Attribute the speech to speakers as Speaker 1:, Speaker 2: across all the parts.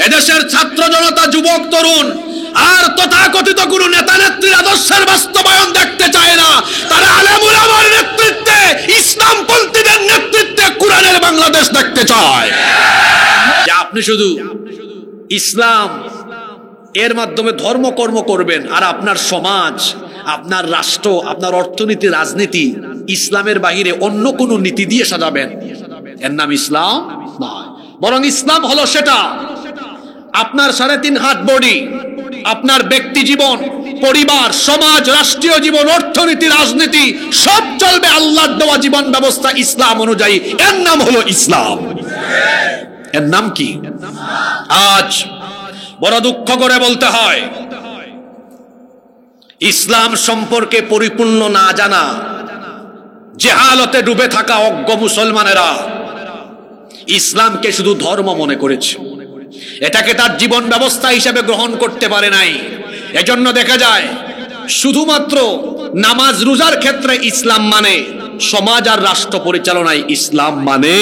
Speaker 1: এদেশের ছাত্র জনতা, যুবক তরুণ আর তথাকথিত কোনো নেতা নেত্রীর আদর্শের বাস্তবায়ন দেখতে চায় না। তারা আলেম উলামার নেতৃত্বে, ইসলামপন্থীদের নেতৃত্বে কোরআনের বাংলাদেশ দেখতে চায়। যে আপনি শুধু ইসলাম এর মাধ্যমে ধর্মকর্ম করবেন আর আপনার সমাজ, আপনার রাষ্ট্র, আপনার অর্থনীতি, রাজনীতি ইসলামের বাহিরে অন্য কোন নীতি দিয়ে সাজাবেন, এর নাম ইসলাম নয়। বরং ইসলাম হলো সেটা আপনার 3.5 হাত বডি, আপনার ব্যক্তি জীবন, পরিবার, সমাজ, রাষ্ট্রীয় জীবন, অর্থনীতি, রাজনীতি সব চলবে আল্লাহর দেওয়া জীবন ব্যবস্থা ইসলাম অনুযায়ী। এর নাম হলো ইসলাম। এর নাম কি? আজ বড় দুঃখ করে বলতে হয়, ইসলাম সম্পর্কে পরিপূর্ণ না জানা, জেহালতে ডুবে থাকা অজ্ঞ মুসলমানেরা ইসলামকে শুধু ধর্ম মনে করেছে, এটাকে তার জীবন ব্যবস্থা হিসেবে গ্রহণ করতে পারে নাই। এজন্য দেখা যায় শুধুমাত্র নামাজ রোজার ক্ষেত্রে ইসলাম মানে, সমাজ আর রাষ্ট্র পরিচালনায় ইসলাম মানে।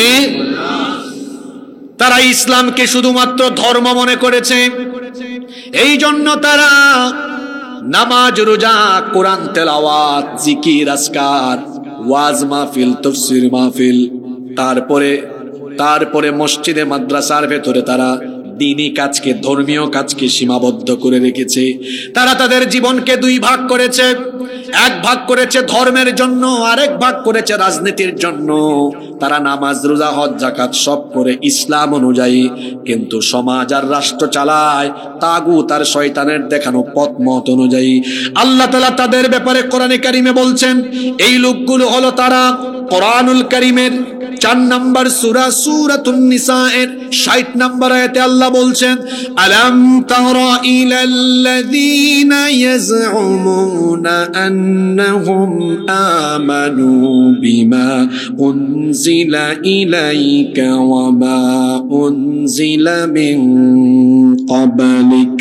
Speaker 1: তারা ইসলামকে শুধুমাত্র ধর্ম মনে করেছে, এই জন্য তারা নামাজ, রোজা, কোরআন তেলাওয়াত, জিকির, আজকার, ওয়াজ মাহফিল, তাফসীর মাহফিল, তারপরে মসজিদে মাদ্রাসার ভেতরে তারা দ্বীনি কাজকে, ধর্মীয় কাজকে সীমাবদ্ধ করে রেখেছে। তারা তাদের জীবনকে 2 ভাগ করেছে। এক ভাগ করেছে ধর্মের জন্য, আরেক ভাগ করেছে রাজনীতির জন্য। তারা নামাজ, রোজা, হজ, যাকাত সব করে ইসলাম অনুযায়ী, কিন্তু সমাজ আর রাষ্ট্র চালায় তাগুত আর শয়তানের দেখানো পথ মত অনুযায়ী। আল্লাহ তাআলা তাদের ব্যাপারে কোরআনে কারিমে বলছেন, এই লোকগুলো হলো তারা। কোরআনুল কারিমের 4 নম্বর সূরা, সূরাতুন নিসা এর 60 নম্বর আয়াতে আল্লাহ বলছেন, আলাম তারা ইলাল্লাযীনা ইয়াজউমুনা আন্নাহুম আমানু বিমা উনজিলা ইলাইকা ওয়া মা উনজিলা মিন ক্বাবলিক।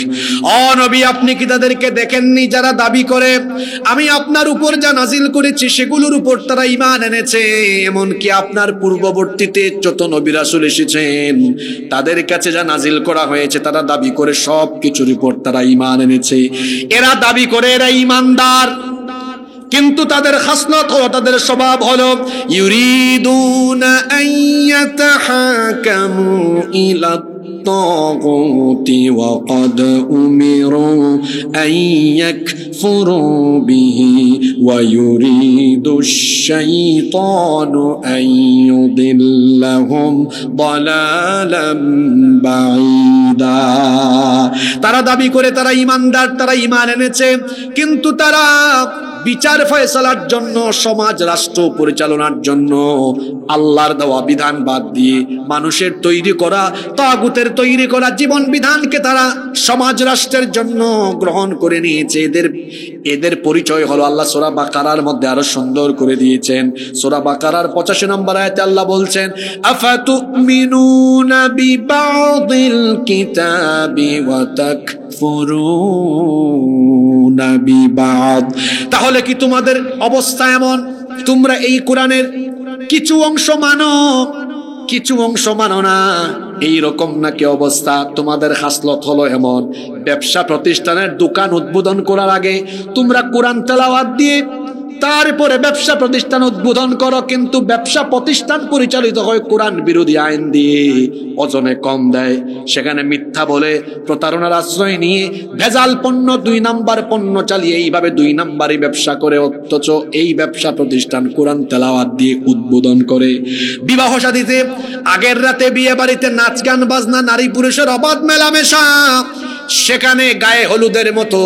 Speaker 1: ও নবী, আপনি কি তাদেরকে দেখেননি যারা দাবি করে আমি আপনার উপর যা নাজিল করেছি সেগুলোর উপর তারা ঈমান এনেছে? এমনকি আপনার পূর্ববর্তীতে যত নবী রাসূল এসেছেন তাদের কাছে যা নাজিল করা হয়েছে তারা দাবি করে সব কিছুর উপর তারা ঈমান এনেছে। এরা দাবি করে এরা ঈমানদার, কিন্তু তাদের খাসলত হলো, তাদের স্বভাব হলো ইউরিদুনা আইয়াতাহাকামু ইলা الطاغوت وقد أمروا أن يكفروا به ويريد الشيطان أن يضلهم ضلالا بعيدا। তারা দাবি করে তারা ঈমানদার, তারা ঈমান এনেছে, কিন্তু তারা বিচার ফয়সালার জন্য, সমাজ রাষ্ট্র পরিচালনার জন্য আল্লাহর দেওয়া বিধান বাদ দিয়ে মানুষের তৈরি করা, তাগুতের তৈরি করা জীবন বিধানকে তারা সমাজ রাষ্ট্রের জন্য গ্রহণ করে নিয়েছে। এদের পরিচয় হলো, আল্লাহ সূরা বাকারার মধ্যে আরো সুন্দর করে দিয়েছেন। সূরা বাকারার 85 নম্বর আয়াতে আল্লাহ বলছেন, আফাতুমিনুনা বিবাদিল কিতাবি ওয়া তাকফুরুনা বিবাদ। তাহলে কি তোমাদের অবস্থা এমন, তোমরা এই কোরআনের কিছু অংশ মানো, কিছু অংশ মানো না? এইরকম নাকি অবস্থা? তোমাদের খাসলত হলো এমন, ব্যবসা প্রতিষ্ঠানের দোকান উদ্বোধন করার আগে তোমরা কোরআন তেলাওয়াত দিয়ে তারপরে ব্যবসা প্রতিষ্ঠান উদ্বোধন করো, কিন্তু ব্যবসা প্রতিষ্ঠান পরিচালিত হয় কোরআন বিরোধী আইন দিয়ে, ওজনে কম দেয়, সেখানে মিথ্যা বলে, প্রতারণার আশ্রয় নিয়ে ভেজাল পণ্য, 2 নাম্বার পণ্য চালিয়ে এইভাবে 2 নাম্বারই ব্যবসা করে। অথচ এই ব্যবসা প্রতিষ্ঠান কোরআন তেলাওয়াত দিয়ে উদ্বোধন করে। বিবাহ শাদীতে আগের রাতে বিয়ে বাড়িতে নাচ গান বাজনা, নারী পুরুষের অবাধ মেলামেশা, সেখানে গায়ে হলুদের মতো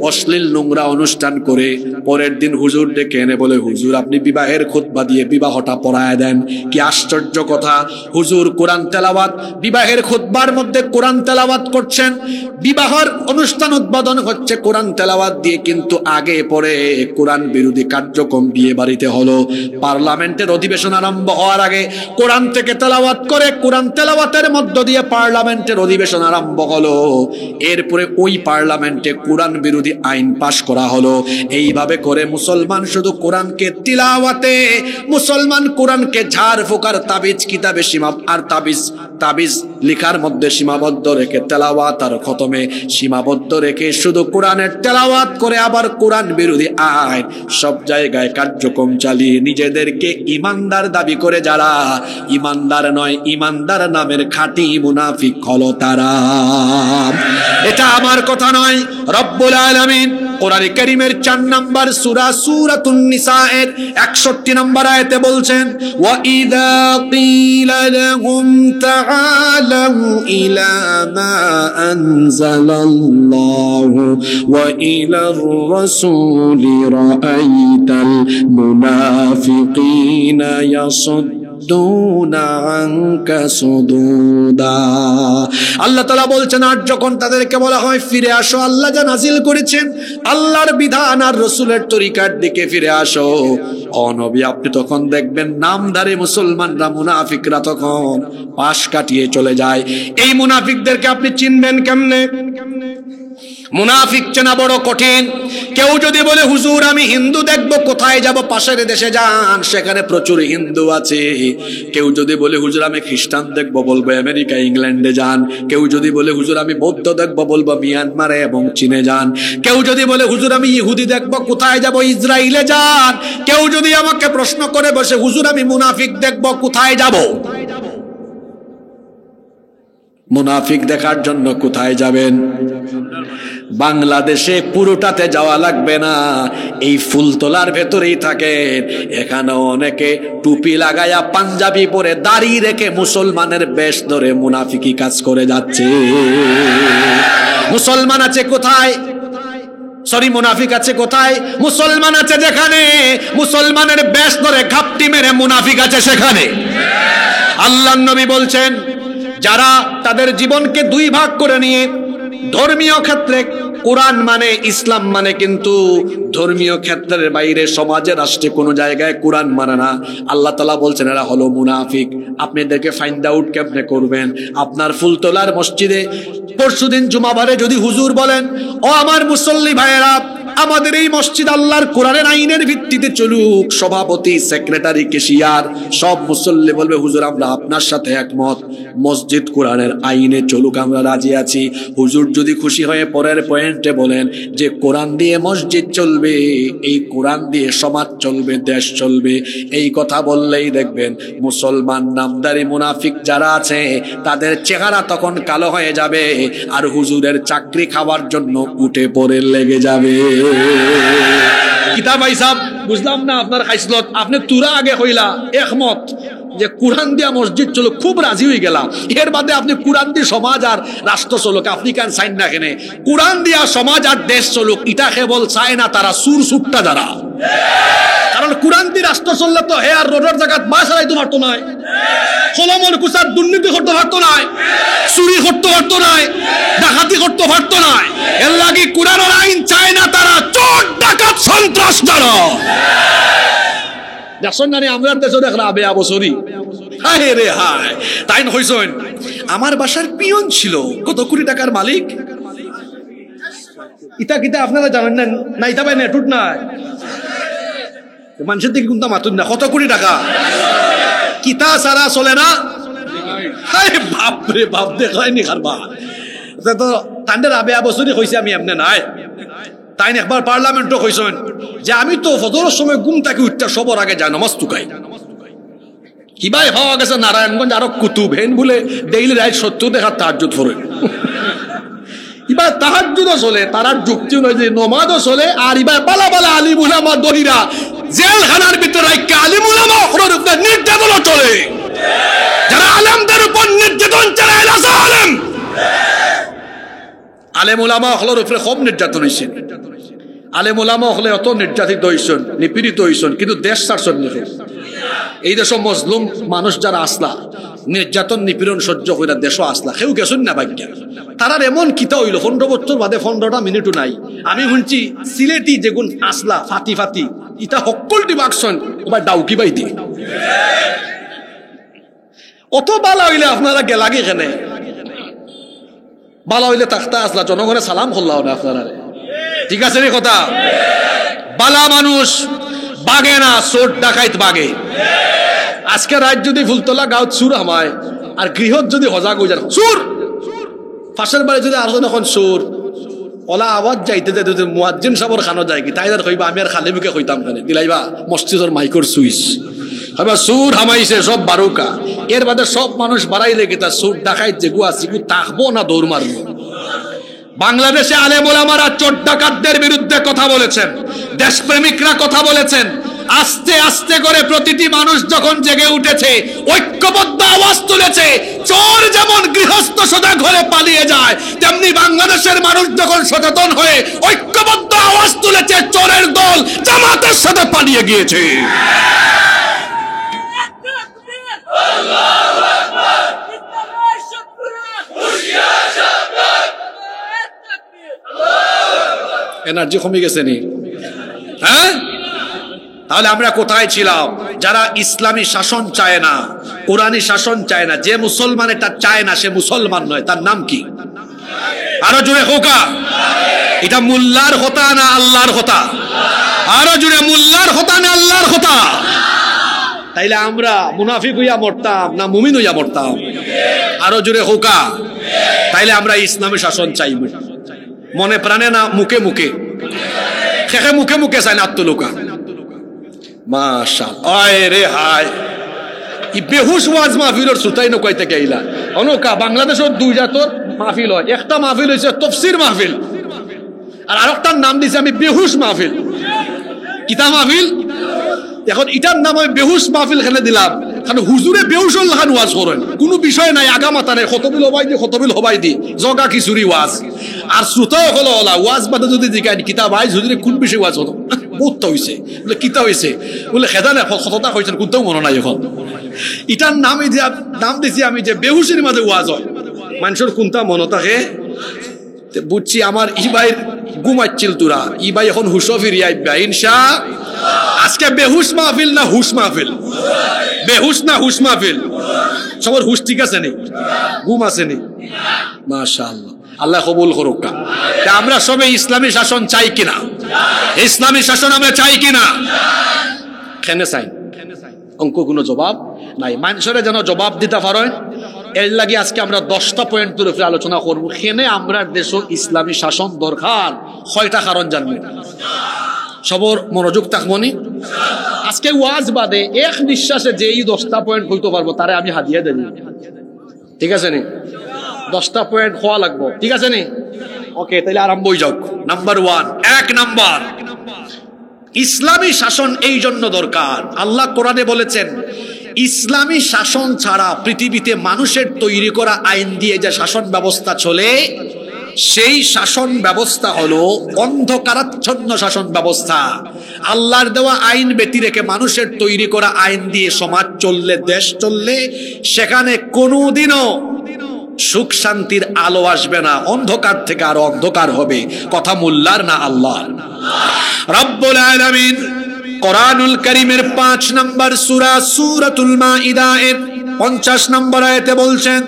Speaker 1: অশ্লীল নোংরা অনুষ্ঠান করে পরের দিন হুজুর ডেকে এনে বলে, হুজুর আপনি বিবাহের খুতবা দিয়ে বিবাহটা পড়ায় দেন। কি আশ্চর্য কথা! হুজুর কোরআন তেলাওয়াত, বিবাহের খুতবার মধ্যে কোরআন তেলাওয়াত করছেন, বিবাহের অনুষ্ঠান উদ্বোধন হচ্ছে কোরআন তেলাওয়াত দিয়ে, কিন্তু আগে পরে কোরআন বিরোধী কার্যক্রম বিয়ে বাড়িতে হলো। পার্লামেন্টের অধিবেশন আরম্ভ হওয়ার আগে কোরআন থেকে তেলাওয়াত করে, কোরআন তেলাওয়াতের মধ্য দিয়ে পার্লামেন্টের অধিবেশন আরম্ভ হলো। এরপরে ওই পার্লামেন্টে কোরআন বিরোধী আইন পাশ করা হলো। এইভাবে করে মুসলমান শুধু কোরআনকে তিলাওয়াতে মুসলমান কোরআনকে ঝাড় ফুকার তাবিজ কিতাবে তাবিজ লিখার মধ্যে সীমাবদ্ধ রেখে, তেলাওয়াত আর খতমে সীমাবদ্ধ রেখে শুধু কোরআনের তেলাওয়াত করে আবার কোরআন বিরোধী আইন সব জায়গায় কার্যক্রম চালিয়ে নিজেদেরকে ইমানদার দাবি করে যারা ইমানদার নয়, ইমানদার নামের খাঁটি মুনাফিক হলো তারা। এটা আমার কথা নয়, রব্বুল আলামিন কোরআন কারীমের 4 নম্বর সূরা সূরাতুন নিসা এর 61 নম্বর আয়াতে বলছেন, ওয়া ইযা ক্বিলা লাহুম তাআলাউ ইলা মা আনজালাল্লাহু ওয়া ইলার রাসূলি রাআইতাল মুনাফিকিনা ইয়াসুদ্দুনা আনকা সুদুদা। আল্লাহ তাআলা বলছেন, আর যখন তাদেরকে বলা হয় ফিরে আসো, আল্লাহ যা নাজিল করেছেন আল্লাহর বিধান আর রাসূলের তরিকার দিকে ফিরে আসো, ও নবী আপনি তখন দেখবেন নামধারী মুসলমানরা, মুনাফিকরা তখন পাশ কাটিয়ে চলে যায়। এই মুনাফিকদেরকে আপনি চিনবেন কেমনে? মুনাফিক চেনা বড় কঠিন। কেউ যদি বলে হুজুর আমি হিন্দু দেখবো, কোথায় যাব? পাশের দেশে যান, সেখানে প্রচুর হিন্দু আছে। কেউ যদি বলে হুজুর আমি খ্রিস্টান দেখবো, বলবো আমেরিকা ইংল্যান্ডে যান। কেউ যদি বলে হুজুর আমি বৌদ্ধ দেখবো, বলবো মিয়ানমারে এবং চীনে যান। কেউ যদি বলে হুজুর আমি ইহুদি দেখবো, কোথায় যাব? ইসরায়েলে যান। কেউ যদি আমাকে প্রশ্ন করে বসে হুজুর আমি মুনাফিক দেখবো, কোথায় যাব? মুনাফিক দেখার জন্য কোথায় যাবেন? বাংলাদেশে পুরোটাতে যাওয়া লাগবে না, এই ফুলতলার ভেতরেই থাকেন। এখানে অনেকে টুপি লাগায়া পাঞ্জাবি পরে দাড়ি রেখে মুসলমানের বেশ ধরে মুনাফিকি কাজ করে যাচ্ছে। মুসলমান আছে কোথায়? মুনাফিক আছে কোথায়? মুসলমান আছে যেখানে মুসলমানের বেশ ধরে ঘাপটি মেরে মুনাফিক আছে সেখানে। আল্লাহর নবী বলছেন, যারা তাদের জীবনকে 2 ভাগ করে নিয়ে ধর্মীয় ক্ষেত্রে কোরআন মানে ইসলাম মানে, কিন্তু ধর্মীয় ক্ষেত্রের বাইরে সমাজে রাষ্ট্রে কোনো জায়গায় কোরআন মানে না, আল্লাহ তাআলা বলছেন এরা হলো মুনাফিক। আপনি এদেরকে ফাইন্ড আউট কেমনে করবেন? আপনার ফুলতলার মসজিদে পরশুদিন জুমাবারে যদি হুজুর বলেন, ও আমার মুসল্লি ভাইয়েরা, আমাদের এই মসজিদ আল্লাহর কোরআনের আইনের ভিত্তিতে চলুক, সভাপতি, সেক্রেটারি, কেশিয়ার সব মুসল্লি বলবে হুজুর আমরা আপনার সাথে একমত, মসজিদ কোরআনের আইনে চলুক, আমরা রাজি আছি। হুজুর যদি খুশি হয়ে পরের পয়েন্টে বলেন যে কোরআন দিয়ে মসজিদ চলবে, এই কোরআন দিয়ে সমাজ চলবে, দেশ চলবে, এই কথা বললেই দেখবেন মুসলমান নামদারি মুনাফিক যারা আছে তাদের চেহারা তখন কালো হয়ে যাবে, আর হুজুরের চাকরি খাওয়ার জন্য উঠে পড়ে লেগে যাবে। কিতাব ভাই সাহেব বুঝলাম না আপনার খাইসলত, আপনি তুরা আগে হইলা একমত যে কোরআন দিয়া মসজিদ চলুক, খুব রাজি হয়ে গেলাম। এর বাদে আপনি কোরআন দিয়ে সমাজ আর রাষ্ট্র চলুক, আপনি কেন চাইন না? কেনে কোরআন দিয়া সমাজ আর দেশ চলুক, এটা কেবল চায় না তারা সুর সুট্টা যারা। কারণ কোরআন দিয়ে রাষ্ট্র চললে তো হে আর রোডের জায়গায় মা চালাইতে পারতো না, কলমর কুচার দুর্নীতি করতে পারতো না, চুরি করতে পারতো না, ডাকাতি করতে পারতো না। এর লাগে কোরআনের আইন চায় না তারা, চোর ডাকাত সন্ত্রাস যারা। দেখছেন না আমরা দেশে দেখলাম আবে আবসরি, হায় রে হায়, তাই হইছেন। আমার বাসার পিয়ন ছিল, কত কোটি টাকার মালিক। ইটা কিতা আপনারা জানেন না? না ইটা ভাই নেটুট নাই, মানুষের দিকে কিন্তু মাতুন না, কত কোটি টাকা। কিতা সারা চলে না, বাপরে বাপ, দেখায়নি খারবা তো তান্ডের আবে আবসরি হয়েছে। আমি এমনি নাই, তাই একবার পার্লামেন্টও কইছেন যে আমি তো ফজরের সময় ঘুম থেকে উঠতে সবার আগে যায় নামাজ টুকাই। কিবাই হওয়া গেছে নারায়ণগঞ্জ আরো কুতুব হেন বলে ডেইলি রাইট 70 দেখার তাহাজ্জুদ পড়ে। এবার তাহাজ্জুদও চলে, তারার যুক্তি অনুযায়ী নমাজও চলে, আর এবার বালা বালা আলিম উলামা দহিরা জেলখানার ভিতরে রাখা আলিম উলামা ওর উপর নির্যাতনও চলে। যারা আলেমদের উপর নির্যাতন চালায় না, আলেম আলেম উলামা হলোর উপরে খুব নির্যাতন হয়েছে। আলেম উলামা হলে অত নির্যাতিত হইছেন, নিপীড়িত হইছেন, কিন্তু দেশ ছাড়ছেন না। এই দেশ মজলুম মানুষ যারা আসলা, নির্যাতন নিপীড়ন সহ্য করে দেশও আসলা, কেউ গেছেন না ভাগ্য। তারার এমন কিতা হইল 15 বছর বাদে 15টা মিনিটও নাই। আমি শুনছি সিলেটি যেগুন আসলা ফাতি ফাতি ইটা সকলটি বাকছেন ওবার ডাউকি বাই দিয়ে। অত বালা হইলে আপনারা গেলাগে এখানে, বালা হইলে তাক্তা আসলা জনগণে সালাম করলাও না আপনারা, ঠিক আছে রে কথা। বালা মানুষ বাগে না, চোর ডাকাইত বাগে। আজকে রাত যদি ফুলতলা গাঁত চুর হামায় আর গৃহত যদি সজাগ হয়ে যান চুর, পাশের বাড়ি যদি আর এখন চোর ওলা আওয়াজ যাইতে যাইতে যদি মুয়াজ্জিন সাহেবের খানো যায় কি তাই আর কইবা আমি আর খালি মুখে কইতাম কেন দিলাইবা মসজিদের মাইকর সুইচ হইবা চুর হামাইছে সব বারুকা। এর বাদে সব মানুষ বাড়াইলে কি তার চোর ডাকাইত যেগু আছে তাকবো না দৌড় মারবো। বাংলাদেশে আলেম ওলামারা চোর ডাকাতদের বিরুদ্ধে কথা বলেছেন, দেশপ্রেমিকরা কথা বলেছেন। আস্তে আস্তে করে প্রতিটি মানুষ যখন জেগে উঠেছে, ঐক্যবদ্ধ আওয়াজ তুলেছে, চোর যেমন গৃহস্থ সোজা ঘরে পালিয়ে যায়, তেমনি বাংলাদেশের মানুষ যখন সচেতন হয়ে ঐক্যবদ্ধ আওয়াজ তুলেছে, চোরের দল জামাতের সাথে পালিয়ে গিয়েছে। এনার্জি কমে গেছে নি? হ্যাঁ, তাহলে আমরা কোথায় ছিলাম? যারা ইসলামী শাসন চায় না, কোরআনী শাসন চায় না, যে মুসলমান এটা চায় না সে মুসলমান নয়। তার নাম কি? আরো জোরে হোকা। এটা মোল্লার হতা না আল্লাহর হতা? আরো জোরে, মোল্লার হতা না আল্লাহর হতা? তাইলে আমরা মুনাফিক হইয়া মরতাম না মুমিন হইয়া মরতাম? আরো জোরে হোকা। তাইলে আমরা ইসলামী শাসন চাইব মনে প্রাণে না মুখে মুখে? খেখে মুখে মুখে চাই না আত্মলোকা। মাশাআল্লাহ, আয় রে হায়, ই বেহুশ ওয়াজ মাহফিলের সুতাই নকইতে গেইলা। অনকা বাংলাদেশের দুই জাতর মাহফিল হয়, একটা মাহফিল হইছে তাফসীর মাহফিল, আর আরেকটার নাম দিছে আমি বেহুশ মাহফিল। কিতা মাহফিল? এখন এটার নাম আমি বেহুশ মাহফিল খেলে দিলাম, কারণ হুজুরে বেহুশ লাখান ওয়াজ করেন, কোনো বিষয় নাই, আগা মাথা নাই, খতবিল হবাই দি জগা খিচুড়ি ওয়াজ। আর শ্রোতাও হলো ওলা ওয়াজ বাদে যদি জিজ্ঞাসা কিতা ভাই হুজুরে কোন বিষয়ে ওয়াজ হতো, বহুত হয়েছে বলে কিতা হয়েছে বলে খেদা না সততা হয়েছেন কোনটাও মনে নাই। এখন এটার নাম দিছি আমি যে বেহুশের মাঝে ওয়াজ হয়, মানুষের কোনটা মনে থাকে বুঝছি। আমার ই ভাইয়ের ঘুমাচ্ছিল তোরা, ই ভাই এখন হুশো ফিরিয়ে আইবা ইনশা। আজকে বেহুশ মাহফিল না হুশ মাহফিল? বেহুশ না হুশ মাহফিল? সবার হুশ ঠিক আছে নি? ঘুম আছে নি? মাশাআল্লাহ, আল্লাহ কবুল করুক। আমরা সবে ইসলামী শাসন চাই কিনা? ইসলামী শাসন আমরা চাই কিনা? কেন চাই? অঙ্ক কোনো জবাব নাই, মানুষের যেন জবাব দিতে পারেন। এর লাগে আজকে আমরা 10টা পয়েন্টের উপরে আলোচনা করবো। কেনে আমরা দেশ ইসলামী শাসন দরকার, 6টা কারণ জানবো। সবর মনোযোগ থাকবনি। আজকে ওয়াজ বাদে এক নিঃশ্বাসে যেই 10টা পয়েন্ট হইতে পারবো তারে আমি হাদিয়া দেব, ঠিক আছে নি? 10টা পয়েন্ট হওয়া লাগবো, ঠিক আছে নি? ওকে, তাহলে আরম্ভ হয়ে যাক। নাম্বার 1, 1 নাম্বার, ইসলামী শাসন এই জন্য দরকার। আল্লাহ কোরআনে বলেছেন ইসলামী শাসন ছাড়া পৃথিবীতে মানুষের তৈরি করা আইন দিয়ে যে শাসন ব্যবস্থা চলে, সেই শাসন ব্যবস্থা হলো অন্ধকারাচ্ছন্ন শাসন ব্যবস্থা। আল্লাহর দেওয়া আইন ব্যতি রেখে মানুষের তৈরি করা আইন দিয়ে সমাজ চললে, দেশ চললে, সেখানে কোনোদিনও সুখ শান্তির আলো আসবে না, অন্ধকার থেকে আরো অন্ধকার হবে। কথা মোল্লার না আল্লাহর? রব্বুল আলামিন কোরআনুল কারীমের 5 নম্বর সূরা সূরাতুল মাইদা এর 50 নম্বর আয়াতে বলছেন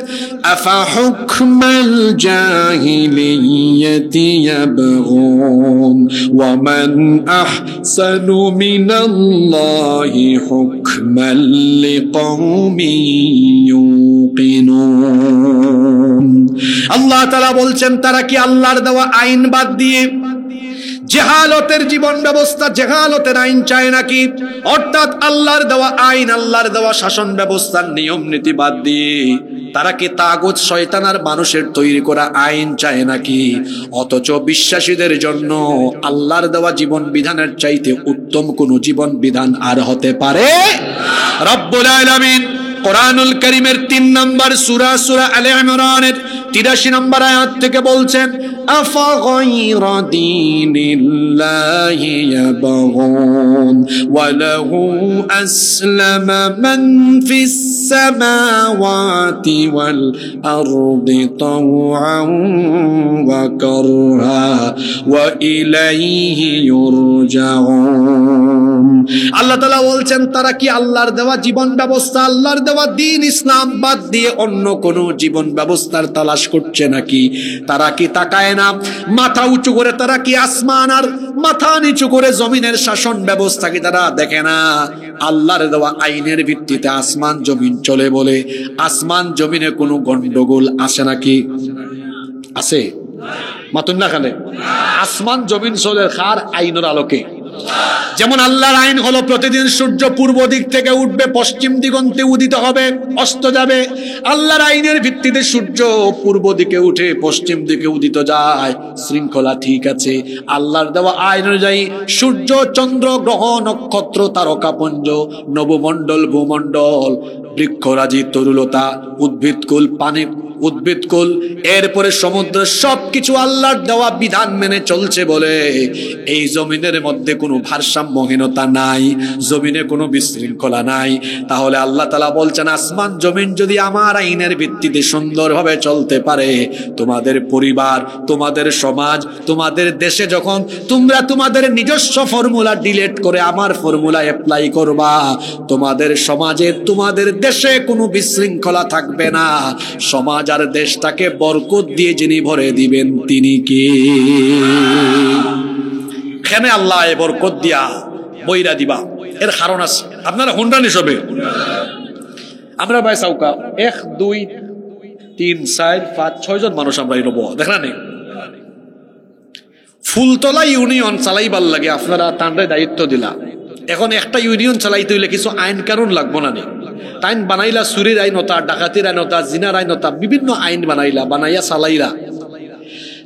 Speaker 1: আফা হুকমাল জাহিলিয়াতি ইয়াবগুন ওয়া মান আহসানু মিনাল্লাহি হুকমান লিকওমিন ইউকিনুন। আল্লাহ তাআলা বলছেন তারা কি আল্লাহর দেওয়া আইন বাদ দিয়ে জেহালতের জীবন ব্যবস্থা, জেহালতের আইন চায় নাকি? অর্থাৎ আল্লাহর দেওয়া আইন, আল্লাহর দেওয়া শাসন ব্যবস্থার নিয়ম নীতি বাদ দিয়ে তারা কি তাগুত শয়তান আর মানুষের তৈরি করা আইন চায় নাকি? অথচ বিশ্বাসীদের জন্য আল্লাহর দেওয়া জীবন বিধানের চাইতে উত্তম কোন জীবন বিধান আর হতে পারে? রব্বুল আলামিন কোরআনুল কারীমের 3 নম্বর সূরা সূরা আলে ইমরানের 83 নম্বর আয়াত থেকে বলছেন আফা গায়রা দীনিল্লাহি ইয়াবগুন ওয়া লাহু আসলামা মান ফিস সামাওয়াতি ওয়াল আরদি তাওআন وكرها وإليه يرجعون আল্লাহ তাআলা বলছেন তারা কি আল্লাহর দেওয়া জীবন ব্যবস্থা, আল্লাহর দেওয়া দ্বীন ইসলাম বাদ দিয়ে অন্য কোন জীবন ব্যবস্থার তালাশ করছে নাকি? তারা কি তাকায় না? মাথা উঁচু করে তারা কি আসমান আর মাথা নিচু করে জমিনের শাসন ব্যবস্থা কি তারা দেখে না? আল্লাহর দেওয়া আইনের ভিত্তিতে আসমান জমিন চলে বলে আসমান জমিনে কোনো গন্ডগোল আসে নাকি? আছে? মাতুন না খানে আসমান জমিন চলে কার আইনের আলোকে? যেমন আল্লাহর আইন হলো প্রতিদিন সূর্য পূর্ব দিক থেকে উঠবে, পশ্চিম দিগন্তে উদিত হবে, অস্ত যাবে। আল্লাহর আইনের ভিত্তিতে সূর্য পূর্ব দিকে উঠে পশ্চিম দিকে উদিত যায়, শৃঙ্খলা ঠিক আছে। আল্লাহর দেওয়া আইন অনুযায়ী সূর্য, চন্দ্র, গ্রহ, নক্ষত্র, তারকাপুঞ্জ, নবমণ্ডল, ভূমণ্ডল, বৃক্ষরাজি, তরুলতা, উদ্ভিদকুল, পানি উদ্ভিদকুল, এরপরে সমুদ্র, সবকিছু আল্লাহর দেওয়া বিধান মেনে চলছে বলে এই জমিনের মধ্যে কোনো ভারসাম্যহীনতা নাই, জমিনে কোনো বিশৃঙ্খলা নাই। তাহলে আল্লাহ তাআলা বলছেন আসমান জমিন যদি আমার আইনের ভিত্তিতে সুন্দরভাবে চলতে পারে, তোমাদের পরিবার, তোমাদের সমাজ, তোমাদের দেশে যখন তোমরা তোমাদের নিজস্ব ফর্মুলা ডিলিট করে আমার ফর্মুলা অ্যাপ্লাই করবা, তোমাদের সমাজে, তোমাদের দেশে কোনো বিশৃঙ্খলা থাকবে না। সমাজ আর দেশটাকে বরকত দিয়ে যিনি ভরে দিবেন তিনি কে? এখানে আল্লাহ বরকত দিয়া বইরা দিবা, এর কারণ আছে। আপনারা হুন্ডান হিসেবে আমরা ভাই সাউকা 1 2 3 4 5 6 জন মানুষ আমরা এই রব দেখলা নেই। ফুলতলা ইউনিয়ন চালাইবার লাগে আপনারা তান্ডে দায়িত্ব দিলা। এখন একটা ইউনিয়ন চালাইতে হইলে কিছু আইন কানুন লাগবো না নে? আইন বানাইলা, চুরির আইনতা, ডাকাতির আইনতা, জিনার আইনতা, বিভিন্ন আইন বানাইয়া চালাইলা।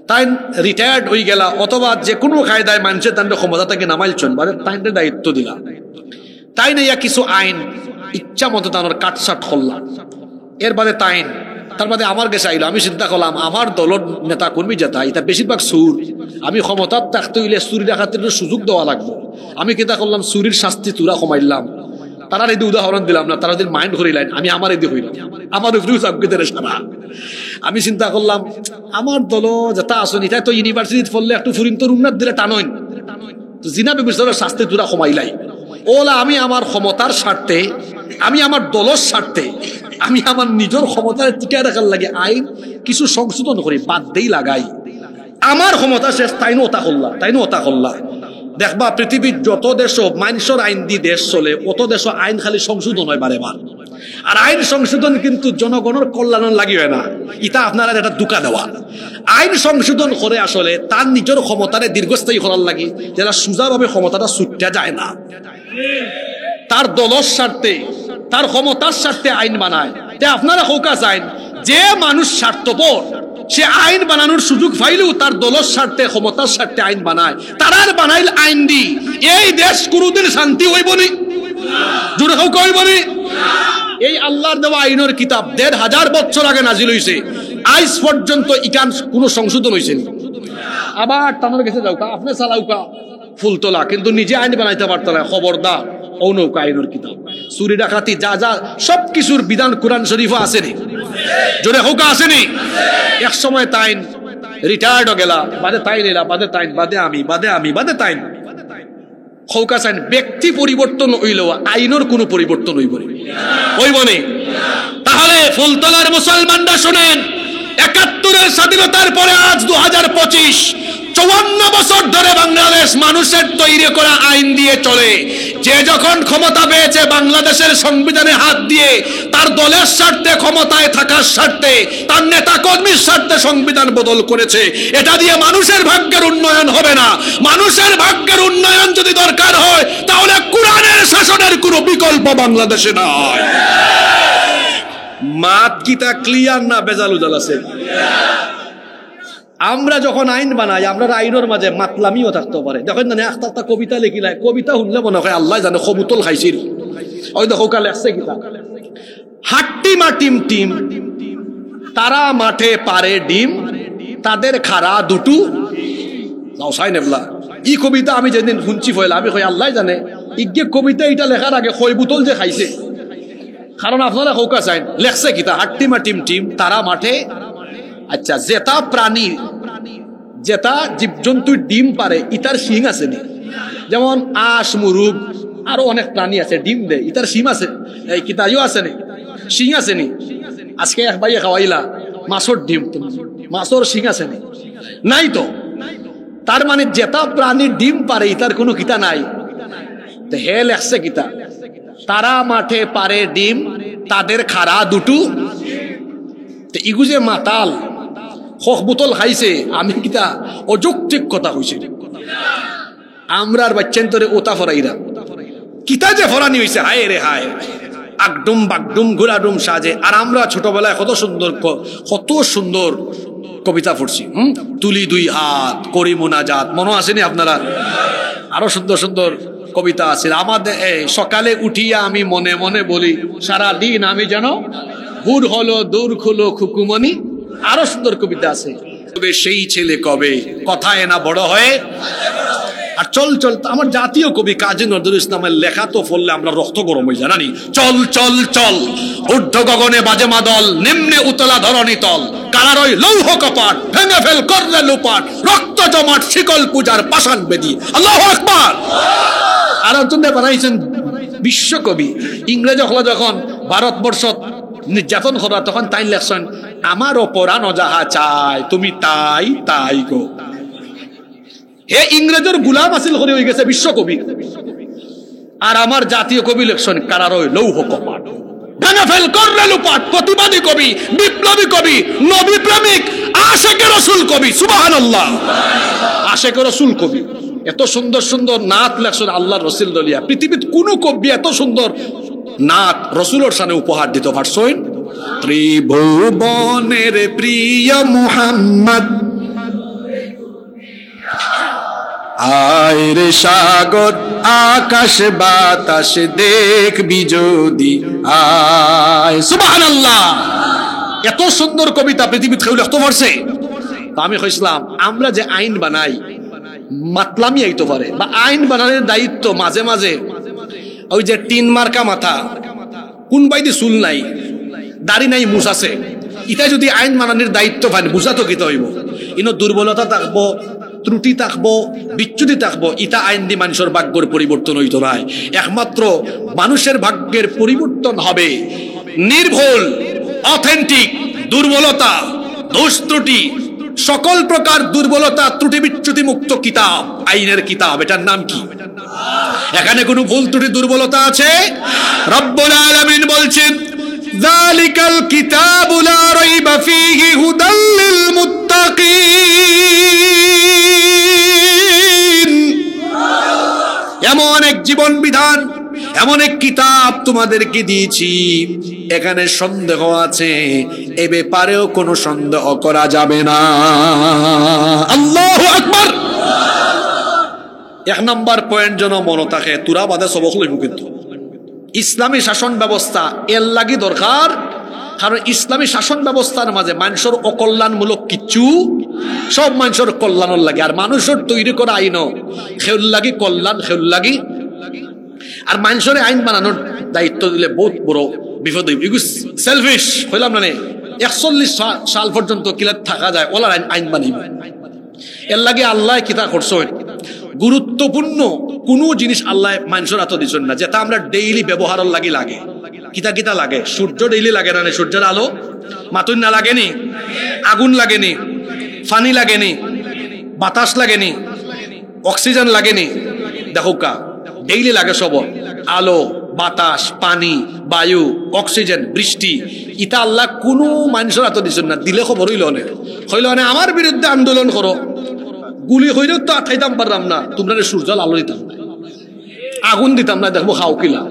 Speaker 1: তাই রিটায়ার্ড হয়ে গেলা অথবা যে কোনো কায়দায় মানুষের তান্ডে ক্ষমতা থেকে নামাইলছেন, মানে তাইনের দায়িত্ব দিলা। তাই না কিছু আইন ইচ্ছা মতো তানোর কাটসাট করলাম, এর বাদে তাইন তার বাদে আমার কাছে আইলো। আমি চিন্তা করলাম আমার দলের নেতা কর্মী যেটা এটা বেশিরভাগ সুর, আমি ক্ষমতার থাকতে হইলে চুরি ডাকাতির সুযোগ দেওয়া লাগবো। আমি চিন্তা করলাম চুরির শাস্তি তুরা কমাইলাম। তারা এই উদাহরণ দিলাম না, তারা যদি মাইন্ড করিলেন আমি আমার এদি হইলাম, আমার সারা। আমি চিন্তা করলাম আমার দল যেটা আসুন এটা তো ইউনিভার্সিটি পড়লে একটু ফুরিন তো রুমনাথ দিলে টানইন তো জিনা ব্যবস্থার শাস্তি তুরা কমাইলাই। ওলা আমি আমার ক্ষমতার স্বার্থে, আমি আমার দলের স্বার্থে, আমি আমার নিজের ক্ষমতার টিকে রাখার লাগে আইন কিছু সংশোধন করি, বাদ দেই লাগাই। আমার ক্ষমতা শেষ, তাইনো ওতা করলা। দেখবা পৃথিবীর যত দেশ মানুষের আইন দিয়ে দেশ চলে, অত দেশ আইন খালি সংশোধন হয় বারে বার। আর আইন সংশোধন কিন্তু জনগণের কল্যাণ লাগিয়ে না, এটা আপনারা এটা দুকা দেওয়া। আইন সংশোধন করে আসলে তার নিজের ক্ষমতারে দীর্ঘস্থায়ী করার লাগে, যারা সোজাভাবে ক্ষমতাটা ছুটতে যায় না, তার দলের স্বার্থে, তার ক্ষমতার স্বার্থে আইন বানায়। তাই আপনারা হোকাস আইন যে মানুষ স্বার্থপর সে আইন বানানোর সুযোগ পাইলেও তার দলের স্বার্থে, ক্ষমতার স্বার্থে আইন বানায়। তারার বানাইল আইন দি এই দেশ কোনদিন শান্তি হইব নি, জোরে হোক হইব নি। এই আল্লাহর দেওয়া আইনের কিতাব ১৫০০ বছর আগে নাজিল হইছে, আজ পর্যন্ত ইকান কোন সংশোধন হইছে। আবার তাদের কাছে যাওকা, আপনি চালাউকা ফুলতলা, কিন্তু নিজে আইন বানাইতে পারত না। খবরদার, অনৌকা আইনের কিতাব, চুরি ডাকাতি যা যা সব কিছুর বিধান কোরআন শরীফে আসেনি, জোরে হোক আসেনি। এক সময় তাইন রিটায়ার্ড গেলা, বাদে তাইন এলা, বাদে তাইন, বাদে আমি, বাদে আমি, বাদে তাইন। খৌকা চাইন ব্যক্তি পরিবর্তন হইলেও আইনের কোনো পরিবর্তন হইব নি। তাহলে ফুলতলার মুসলমানরা শুনেন, ৭১-এর স্বাধীনতার পরে আজ ২০২৫, ৫৪ বছর ধরে বাংলাদেশ মানুষের তৈরি করা আইন দিয়ে চলে। যে যখন ক্ষমতা পেয়েছে বাংলাদেশের সংবিধানে হাত দিয়ে তার দলের স্বার্থে, ক্ষমতায় থাকার স্বার্থে, তার নেতা কর্মীর স্বার্থে সংবিধান বদল করেছে। এটা দিয়ে মানুষের ভাগ্যের উন্নয়ন হবে না। মানুষের ভাগ্যের উন্নয়ন যদি দরকার হয় তাহলে কোরআনের শাসনের কোনো বিকল্প বাংলাদেশে নয়। মাত কিতা ক্লিয়ার না বেজাল উজাল আছে? আমরা যখন আইন বানাই, আমরা আইনের মাঝে মাতলামিও থাকতে পারে। দেখেন না একটা কবিতা লিখিলাই, কবিতা শুনলে মনে হয় আল্লাহ জানে কবুতল খাইছিল। ওই দেখো কাল লেখছে কিতা, হাট্টি মাটিম টিম, তারা মাঠে পারে ডিম, তাদের খারা দুটু লাউসাই নেবলা। ই কবিতা আমি যেদিন শুনছি ফয়লা, আমি কই আল্লাহ জানে ইগে কবিতা এটা লেখার আগে কই বুতল যে খাইছে। কারণ আপনারা কৌকা চাইন লেখছে কিতা, হাট্টি মাটিম টিম, তারা মাঠে। আচ্ছা, জেতা প্রাণী যেটা জীবজন্তুর ডিম পারে ইতার শিং আছে নি? যেমন আঁশ, মুরুগ, আরো অনেক প্রাণী আছে ডিম দেয়, ইতার শিং আছে, এই কিতাইও আছে নি, শিং আছে নি? আজকে এক ভাইয়ে খাওয়াইলা মাছর ডিম, মাছর শিং আছে নি? নাই তো। তার মানে যেটা প্রাণীর ডিম পারে ইতার কোনো কিতা নাই। হে লেখছে কিতা, তারা মাঠে পারে ডিম, তাদের খাড়া দুটো। ইগু যে মাতাল হক বোতল খাইছে, আমি কিতা অযৌক্তিক কথা হইছে। আমরার বাচ্চান্তরে ওতা ফরাইরা কিতা যে ফরানি হইছে, হায় রে হায়, আকডুম বাগডুম ঘোরাডুম সাজে। আর আমরা ছোটবেলায় কত সুন্দর কবিতা পড়ছি। তুলি দুই হাত করি মোনাজাত, মনে আসেনি আপনারা? আরো সুন্দর সুন্দর কবিতা আছে আমাদের। সকালে উঠিয়া আমি মনে মনে বলি, সারা দিন আমি যেন ভোর হলো দূর খুলো খুকুমনি। আরো সুন্দর কবিতা আছে। তবে সেই ছেলে কবে কথায় না বড় হয়ে। আর চল চল, আমার জাতীয় কবি কাজী নজরুল ইসলামের লেখা তো পড়লে আমরা রক্ত গরম হয়ে যায়, জানি? চল চল চল, ঊর্ধ্ব গগনে বাজে মাদল, নিম্নে উতলা ধরণী তল, কারারই লৌহ কপাট, ভেঙে ফেল করলে লুপাট, রক্ত জমাট শিকল পূজার পাষাণ বেদি। আল্লাহু আকবার। আর একজন বানাইছেন বিশ্বকবি, ইংরেজ হলো যখন ভারতবর্ষ নির্যাতন করা, তখন তাই লেখছেন, আমার অপরাণ যাহা চাই তুমি তাই তাই গো। হে ইংরেজের গুলাম আসিল করে হয়ে গেছে বিশ্বকবি। আর আমার জাতীয় কবি লেখছেন, কারারই লৌহ কপাট, ভেঙে ফেল করলে লুপাট, প্রতিবাদী কবি, বিপ্লবী কবি, নবী প্রেমিক, আশেকে রসুল কবি। সুবহানাল্লাহ। আশেকে রসুল কবি। এত সুন্দর সুন্দর নাত লেখছেন আল্লাহর রসুল দলিয়া। পৃথিবীর কোন কবি এত সুন্দর নাত রসুলের সামনে উপহার দিতে পারছেন? ত্রিভুবনের প্রিয় মুহাম্মদ, আয় রে সাগর আকাশ বাতাস দেখবি যদি আয়। সুবহানাল্লাহ। এত সুন্দর কবিতা পৃথিবীতে কেউ লিখতে পারছে? আমি কইছিলাম, আমরা যে আইন বানাই মাতলামি আইতে পারে, বা আইন বানানোর দায়িত্ব মাঝে মাঝে ওই যে টিন মার্কা মাথা, কোন বাইদি চুল নাই, দাড়ি নাই, মুছ আছে, ইটা যদি আইন বানানোর দায়িত্ব পান, বুঝা তো কিতা হইব? ইনো দুর্বলতা থাকবো, ত্রুটি থাকবো, বিচ্যুতি থাকবো, ইটা আইন দি মানুষের ভাগ্যের পরিবর্তন হইতো না। একমাত্র মানুষের ভাগ্যের পরিবর্তন হবে নির্ভুল, অথেন্টিক, দুর্বলতা, দোষ ত্রুটি, সকল প্রকার দুর্বলতা, ত্রুটি, বিচ্যুতি মুক্ত কিতাব, আইনের কিতাব। এটার নাম কি? এখানে কোনো ভুল ত্রুটি দুর্বলতা আছে? রব্বুল আলামিন বলছেন, যালিকাল কিতাবু লা রাইবা ফীহি হুদাল লিল মুত্তাকিন। এমন এক জীবন বিধান, এমন এক কিতাব তোমাদেরকে দিয়েছি, এখানে সন্দেহ আছে, এ ব্যাপারেও কোনো সন্দেহ করা যাবে না। আল্লাহু আকবার। এক নাম্বার পয়েন্ট যেন মনে থাকে, তুরা বাদে সবক লইব, কিন্তু ইসলামী শাসন ব্যবস্থা এর লাগি দরকার, কারণ ইসলামী শাসন ব্যবস্থার মাঝে মানুষের অকল্যাণমূলক কিচ্ছু, সব মানুষের কল্যাণের লাগে। আর মানুষের তৈরি করা আইন খেউল লাগি কল্যাণ, খেউল লাগি। আর মানুষের আইন বানানোর দায়িত্ব দিলে বহুত বড় বিপদ হইব। সেলফিশ হইলাম না, 41 সাল পর্যন্ত কিলার থাকা যায়, ওলার আইন বানাইব। এর লাগে আল্লাহ কিতা করছেন, গুরুত্বপূর্ণ কোন জিনিস আল্লাহ মানুষের হাতে দিচ্ছেন না, যেটা আমরা ডেইলি ব্যবহারের লাগে লাগে। কিতা কিতা লাগে? সূর্য ডেইলি লাগে না? সূর্যের আলো মাতুন না লাগেনি? আগুন লাগেনি? পানি লাগেনি? বাতাস লাগেনি? অক্সিজেন লাগেনি? দেখো কা ডেইলি লাগে সব, আলো, বাতাস, পানি, বায়ু, অক্সিজেন, বৃষ্টি। ইটা আল্লাহ কোনো মানুষের হাতে দিচ্ছেন না। দিলে খবর হইল না, আমার বিরুদ্ধে আন্দোলন করো, গুলি হইলেও তো আঠাইতাম পারলাম না, তোমরা সূর্য আলো দিতাম না, আগুন দিতাম না, দেখবো খাও কিলা,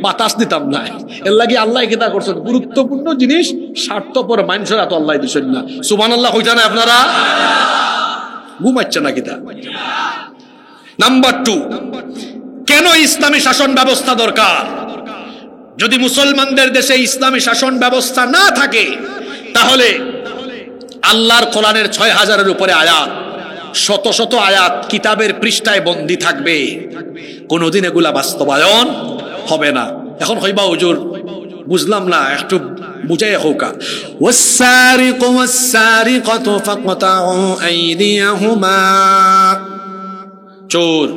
Speaker 1: বাতাস দিতাম না। এর লাগে আল্লাহ কিতা করছেন, গুরুত্বপূর্ণ জিনিস স্বার্থপর মানুষের এত আল্লাহ দিচ্ছেন না। সুবহানাল্লাহ হইতা না আপনারা? ঘুমাচ্ছে না কিতা? নাম্বার 2, কেন ইসলামী শাসন ব্যবস্থা দরকার? যদি মুসলমানদের দেশে ইসলামী শাসন ব্যবস্থা না থাকে, তাহলে আল্লাহর কোরআনের 6000-এর উপরে আয়াত, শত শত আয়াত কিতাবের পৃষ্ঠায় বন্দী থাকবে, কোনদিন এগুলা বাস্তবায়ন হবে না। এখন হইবা হুজুর বুঝলাম না, একটু বুঝাই হোকা। ওয়াসসারিকু ওয়াসসারিকাতু ফাকতাউ আইদিয়াহুমা, চোর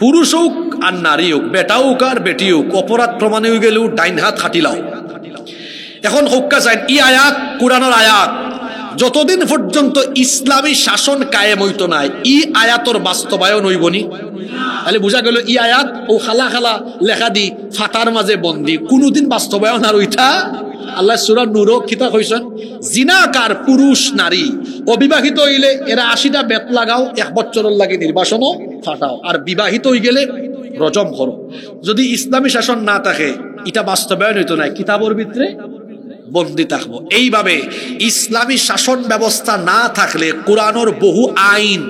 Speaker 1: পুরুষ হোক আর নারী হোক, বেটা হোক আর বেটি হোক, অপরাধ প্রমাণ হয়ে গেলেও ডাইন হাত হাঁটিলাও। এখন হোক্কা চাই ই আয়াত কোরআনের আয়াত, যতদিন পর্যন্ত ইসলামী শাসন কায়েম হইতো না ই আয়াতর বাস্তবায়ন হইবনি। তাহলে বুঝা গেল ই আয়াত ও খালা খালা লেখা দি ফাটার মাঝে বন্দি, কোনদিন বাস্তবায়ন আর ওইটা। আল্লাহ সূরা নূর কিতা কইছেন, জিনাকার পুরুষ নারী অবিবাহিত হইলে এরা 80টা বেত লাগাও, 1 বছরের লাগে নির্বাসনও ফাটাও, আর বিবাহিত হয়ে গেলে রজম করো। যদি ইসলামী শাসন না থাকে এটা বাস্তবায়ন হইতো না, কিতাবের ভিতরে বন্দী থাকবো। এইভাবে ইসলামী শাসন ব্যবস্থা না থাকলে কোরআনের বহু আইন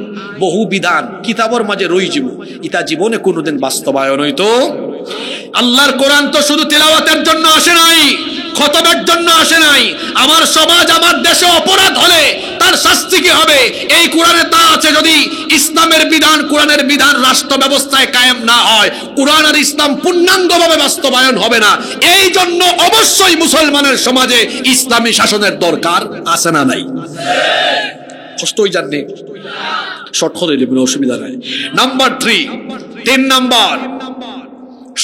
Speaker 1: বহু বিধান কিতাবের মাঝে রই যাব, এটা জীবনে কোনোদিন বাস্তবায়ন হইতো। আল্লাহর কোরআন তো শুধু তেলাওয়াতের জন্য আসে নাই, খতমের জন্য আসে নাই। আমার সমাজ আমার দেশে অপরাধ হলে তার শাস্তি কি হবে এই কোরআনে তা আছে। যদি ইসলামের বিধান কোরআনের বিধান রাষ্ট্র ব্যবস্থায় কায়েম না হয়, কোরআন আর ইসলাম পূর্ণাঙ্গভাবে বাস্তবায়ন হবে না। এই জন্য অবশ্যই মুসলমানের সমাজে ইসলামী শাসনের দরকার আছে না নাই? কষ্টই জাননি, শর্ট করে কোনো অসুবিধা নাই। নাম্বার 3 নাম্বার,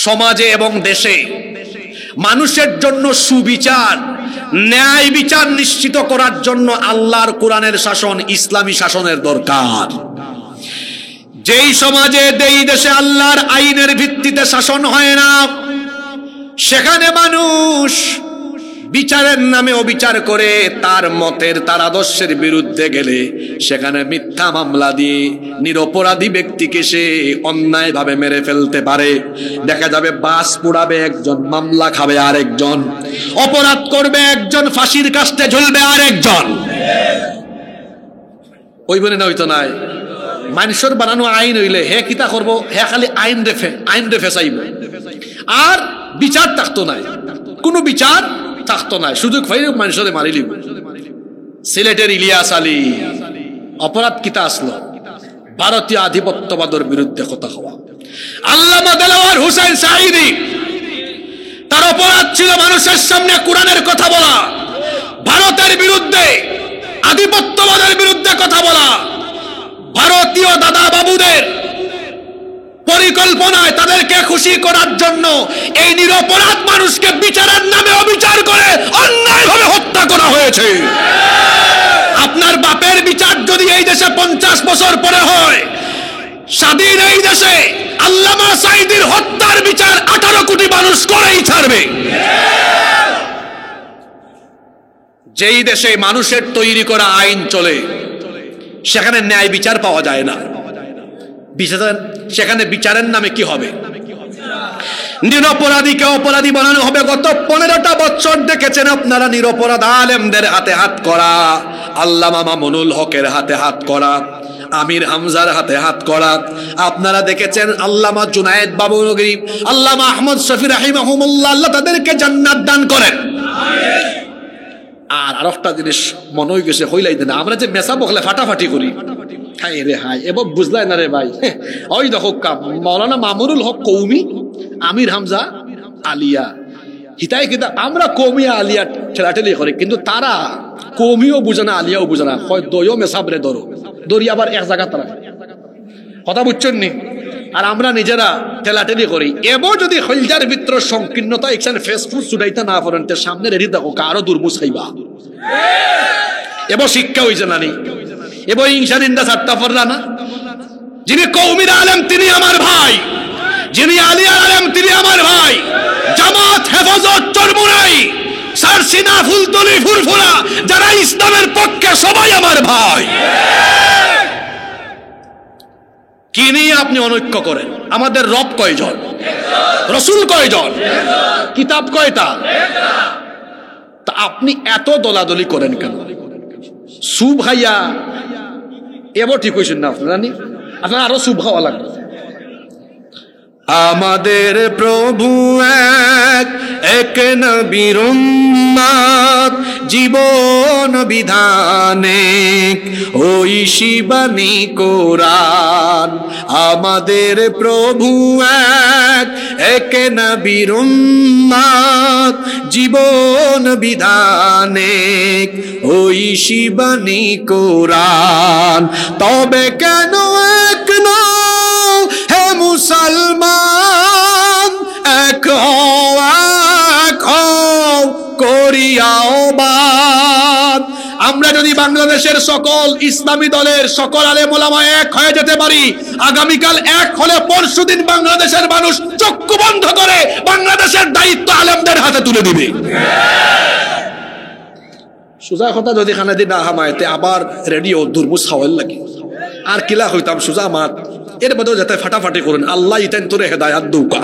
Speaker 1: সমাজে এবং দেশে মানুষের জন্য সুবিচার ন্যায় বিচার নিশ্চিত করার জন্য আল্লাহর কোরআনের শাসন ইসলামী শাসনের দরকার। যেই সমাজে যেই দেশে আল্লাহর আইনের ভিত্তিতে শাসন হয় না, সেখানে মানুষ বিচারের নামে অবিচার করে তার মতের তার আদর্শের বিরুদ্ধে গেলে সেখানে মিথ্যা মামলা দিয়ে নিরপরাধী ব্যক্তিকে সে অন্যায়ভাবে মেরে ফেলতে পারে। দেখা যাবে বাস পোড়াবে একজন, মামলা খাবে আরেকজন, অপরাধ করবে একজন, ফাঁসির কাস্টে ঝুলবে আরেকজন। ওই বলে না হইতো নাই, মানুষের বানানো আইন হইলে হে কিতা করবো, হে খালি আইন রেফে চাইব, আর বিচার থাকতো নাই, কোনো বিচার থাকতো নাই, সুযোগ পাইলে মানুষের মারি লিব। সিলেটের ইলিয়াস আলী অপরাধ কিতা আসলো, ভারতীয় আধিপত্যবাদের বিরুদ্ধে কথা হওয়া। আল্লামা দেলাওয়ার হোসেন সাঈদী, তার অপরাধ ছিল মানুষের সামনে কোরআনের কথা বলা, ভারতের বিরুদ্ধে আধিপত্যবাদের বিরুদ্ধে কথা বলা, ভারতীয় দাদা বাবুদের পরিকল্পনায় তাদেরকে খুশি করার জন্য এই নিরপরাধ মানুষকে বিচারের নামে অবিচার করে অন্যায়ভাবে হত্যা করা হয়েছে। আপনার বাপের বিচার যদি এই দেশে 50 বছর পরে হয়, স্বাধীন এই দেশে আল্লামা সাঈদীর হত্যার বিচার 18 কোটি মানুষ করেই ছাড়বে। যেই দেশে মানুষের তৈরি করা আইন চলে সেখানে ন্যায় বিচার পাওয়া যায় না, সেখানে বিচারের নামে কি হবে, নিরপরাধীকে অপরাধী বানানো হবে। গত 15টা বছর দেখেছেন আপনারা নিরপরাধ আলেমদের হাতে হাত করা, আল্লামা মামুনুল হকের হাতে হাত করা, আমির হামজার হাতে হাত করা। আপনারা দেখেছেন আল্লামা জুনায়েদ বাবুনগরী, আল্লামা আহমদ শফি রাহিমাহুমুল্লাহ, আল্লাহ তাদেরকে জান্নাত দান করেন। আর আরেকটা জিনিস মনে হয়ে গেছে, হইলাই দেন আমরা যে মেসা বকলে ফাটাফাটি করি, হাই রে হাই, এবার বুঝলাই না রে ভাই। ওই দেখো মাওলানা মামুনুল হক কৌমি, আমির হামজা আলিয়া, হিতাই কিতা আমরা কৌমি আলিয়া ঠেলাঠেলি করে, কিন্তু তারা কৌমিও বুঝে না আলিয়াও বুঝে না, হয় দইও মেসাবরে ধরো দড়ি আবার এক জায়গা তারা কথা বুঝছেন নি। আর আমরা নিজেরা ঠেলাঠেলি করি। এবার যদি হলজার ভিতর সংকীর্ণতা এখানে ফেসফুড ছুটাইতে না পারেন, সামনে রেডি দেখো কারো দুর্মুজ খাইবা। এবার শিক্ষা হয়েছে না নি, এবার ইনসান ইন্দা সাতটা পড়লা না। যিনি কওমির আলেম তিনি আমার ভাই, যিনি আলিয়ার আলেম তিনি আমার ভাই। জামাত, হেফাজত, চরমুনাই, সারসিনা, ফুলতলি, ফুরফুরা, যারা ইসলামের পক্ষে সবাই আমার ভাই। কি নিয়ে আপনি অনৈক্য করেন? আমাদের রব কয়জন, রসুল কয়জন, কিতাব কয়টা? তা আপনি এত দলাদলি করেন কেন? সুব খাইয়া এবার ঠিক হয়েছেন না আপনারা, আপনার আরো সুব খাওয়া লাগবে। আমাদের প্রভু এক, এক নবীর উম্মত জীবন বিধানে, ওই শিবানী কোরআন আমাদের প্রভু এক। এক নবীর উম্মত জীবন বিধানে, ওই শিবানী কোরআন। তবে কেন এক নও হে মুসলমান, এক হও এক হও করিয়াও বাদ। আমরা যদি বাংলাদেশের সকল ইসলামী দলের সকল আলেম ওলামা এক হয়ে যেতে পারি, আগামীকাল এক হলে পরশুদিন বাংলাদেশের মানুষ চক্ষু বন্ধ করে বাংলাদেশের দায়িত্ব আলেমদের হাতে তুলে দিবে। সোজা কথা যদি খানা দিন না হামায়তে আবার রেডিও দুর্বুজ খাওয়ার লাগে আর কিলা হইতাম সোজা মাত। এর মধ্যে যাতে ফাটাফাটি করুন, আল্লাহ ইতেন তোরে হেদায়াত দৌকা।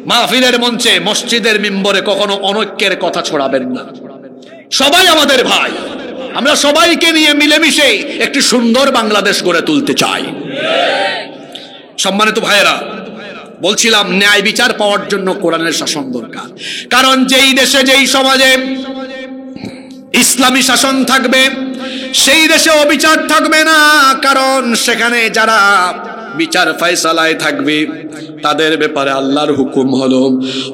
Speaker 1: মাহফিলের মঞ্চে মসজিদের মিম্বরে কখনো অনৈক্যের কথা ছড়াবেন না। সবাই আমাদের ভাই, আমরা সবাইকে নিয়ে মিলেমিশে একটি সুন্দর বাংলাদেশ গড়ে তুলতে চাই। সম্মানিত ভাইয়েরা, বলছিলাম ন্যায় বিচার পাওয়ার জন্য কোরআনের শাসন দরকার। কারণ যেই দেশে যেই সমাজে ইসলামী শাসন থাকবে, সেই দেশে অবিচার থাকবে না। কারণ সেখানে যারা বিচার ফায়সালায় থাকবে তাদের ব্যাপারে আল্লাহর হুকুম হলো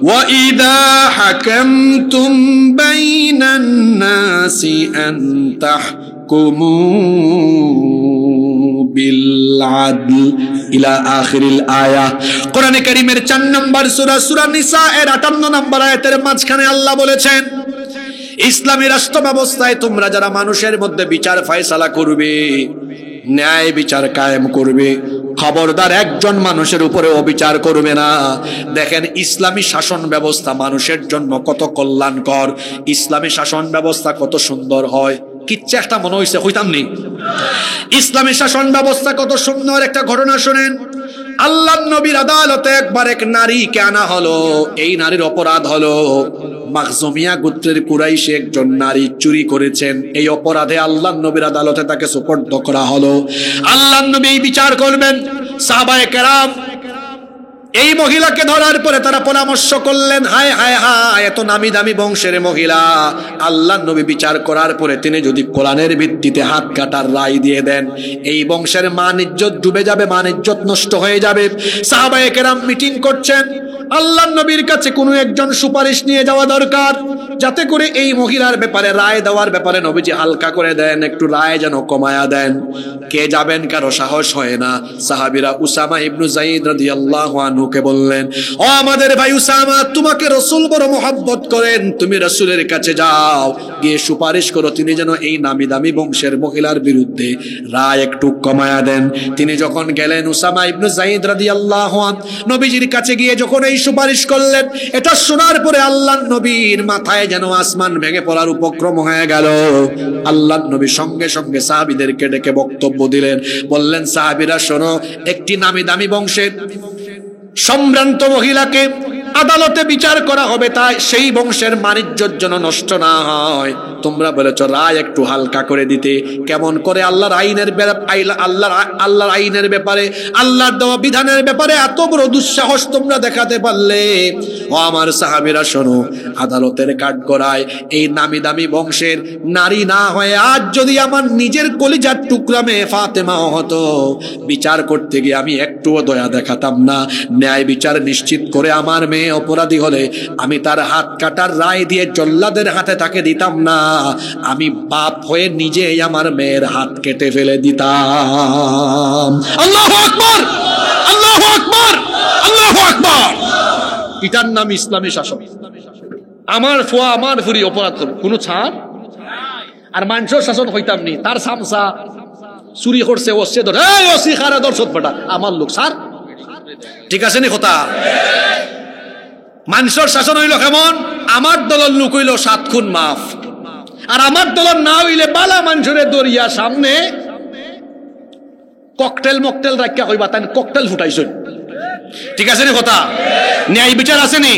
Speaker 1: ওয়া ইদা হাকামতুম বাইনান নাসি আন তাহকুমু বিল আদল ইলা আখিরিল আয়াহ। কোরআনে কারীমের 4 নম্বর সূরা সূরা নিসা এর 58 নম্বর আয়াতের মাঝখানে আল্লাহ বলেছেন, ইসলামী রাষ্ট্র ব্যবস্থায় তোমরা যারা মানুষের মধ্যে বিচার ফায়সালা করবে, ন্যায় বিচার কায়েম করবে, খবরদার একজন মানুষের উপরে অবিচার করবে না। দেখেন ইসলামী শাসন ব্যবস্থা মানুষের জন্য কত কল্যাণকর, ইসলামী শাসন ব্যবস্থা কত সুন্দর হয়। কিচ্ছা একটা মনে হইছে হইতাম নি। ইসলামী শাসন ব্যবস্থা কত সুন্দর একটা ঘটনা শুনেন। আল্লাহর নবীর আদালতে একবার এক নারীকে আনা হলো। এই নারীর অপরাধ হলো মাখজুমিয়া গোত্রের কুরাইশে একজন নারী চুরি করেছেন। এই অপরাধে আল্লাহর নবীর আদালতে তাকে সুপর্দ করা হলো। আল্লাহর নবী বিচার করবেন। সাহাবায়ে কেরাম এই মহিলাকে ধরার পরে তারা পরামর্শ করলেন, হায় হায় হায়, এত নামি দামি বংশের মহিলা। আল্লাহর নবী বিচার করার পরে তিনি যদি কোরআনের ভিত্তিতে হাত কাটার রায় দিয়ে দেন, এই বংশের মান ইজ্জত ডুবে যাবে, মান ইজ্জত নষ্ট হয়ে যাবে। সাহাবায়ে কেরাম মিটিং করছেন, আল্লাহর নবীর কাছে কোনো একজন সুপারিশ নিয়ে যাওয়া দরকার, যাতে করে এই মহিলার ব্যাপারে রায় দেওয়ার ব্যাপারে নবীজি হালকা করে দেন, একটু রায় যেন কমায়া দেন। কে যাবেন? কারো সাহস হয় না। সাহাবীরা উসামা ইবনে যায়েদ রাদিয়াল্লাহু আনহুকে বললেন, ও আমাদের ভাই উসামা, তোমাকে রাসূল বড় মহব্বত করেন, তুমি রাসূলের কাছে যাও, গিয়ে সুপারিশ করো তিনি যেন এই নামি দামি বংশের মহিলার বিরুদ্ধে রায় একটু কমায়া দেন। তিনি যখন গেলেন, উসামা ইবনে যায়েদ রাদিয়াল্লাহু আনহু নবীজির কাছে গিয়ে যখন এই সুপারিশ করলেন, এটা শোনার পরে আল্লাহর নবীর মাথায় যেন আসমান ভেঙে পড়ার উপক্রম হয়ে গেল। আল্লাহর নবী সঙ্গে সঙ্গে সাহাবীদেরকে ডেকে বক্তব্য দিলেন, বললেন, সাহাবীরা শোনো, একটি নামি দামি বংশের সম্ভ্রান্ত মহিলাকে আদালতে বিচার করা হবে, তাই সেই বংশের মানিজ্যর জন্য নষ্ট না হয়। তোমরা বলেছ রায় একটু হালকা করে দিতে। কেমন করে? আল্লাহর আইনের ব্যাপারে, আল্লাহর দেওয়া বিধানের ব্যাপারে এত বড় দুঃসাহস তোমরা দেখাতে পারলে। ও আমার সাহাবীরা শোনো, আদালতের কাঠগড়ায় এই নামি দামি বংশের নারী না হয়ে আজ যদি আমার নিজের কলিজার টুকরা মেয়ে ফাতেমাও হতো, বিচার করতে গিয়ে আমি একটুও দয়া দেখাতাম না। ন্যায় বিচার নিশ্চিত করে আমার মেয়ে অপরাধী হলে আমি তার হাত কাটার রায় দিয়ে জল্লাদের হাতে তাকে দিতাম না, আমি বাপ হয়ে নিজেই আমার মেয়ের হাত কেটে ফেলে দিতাম। আল্লাহু আকবার, আল্লাহু আকবার, আল্লাহু আকবার। এটার নাম ইসলামী শাসন। আমার ফুয়া আমার ফুরি অপরাধ করব, কোনো ছাড় আর মানুষের শাসন হইতাম নি। তার সামসা চুরি করছে, ওসে ধর, এই ওসি খারা দর্শক বেটা আমার লোক স্যার, ঠিক আছে নি কথা? মানুষের শাসন হইল কেমন? আমার দলের লোক হইল 7 খুন মাফ, আর আমার দলের না হইলে বালা মানুষের দরিয়া সামনে ককটেল মকটেল রাখিয়া কইবা তাই ককটেল ফুটাইছেন, ঠিক আছে নি কথা? ন্যায় বিচার আছে নি?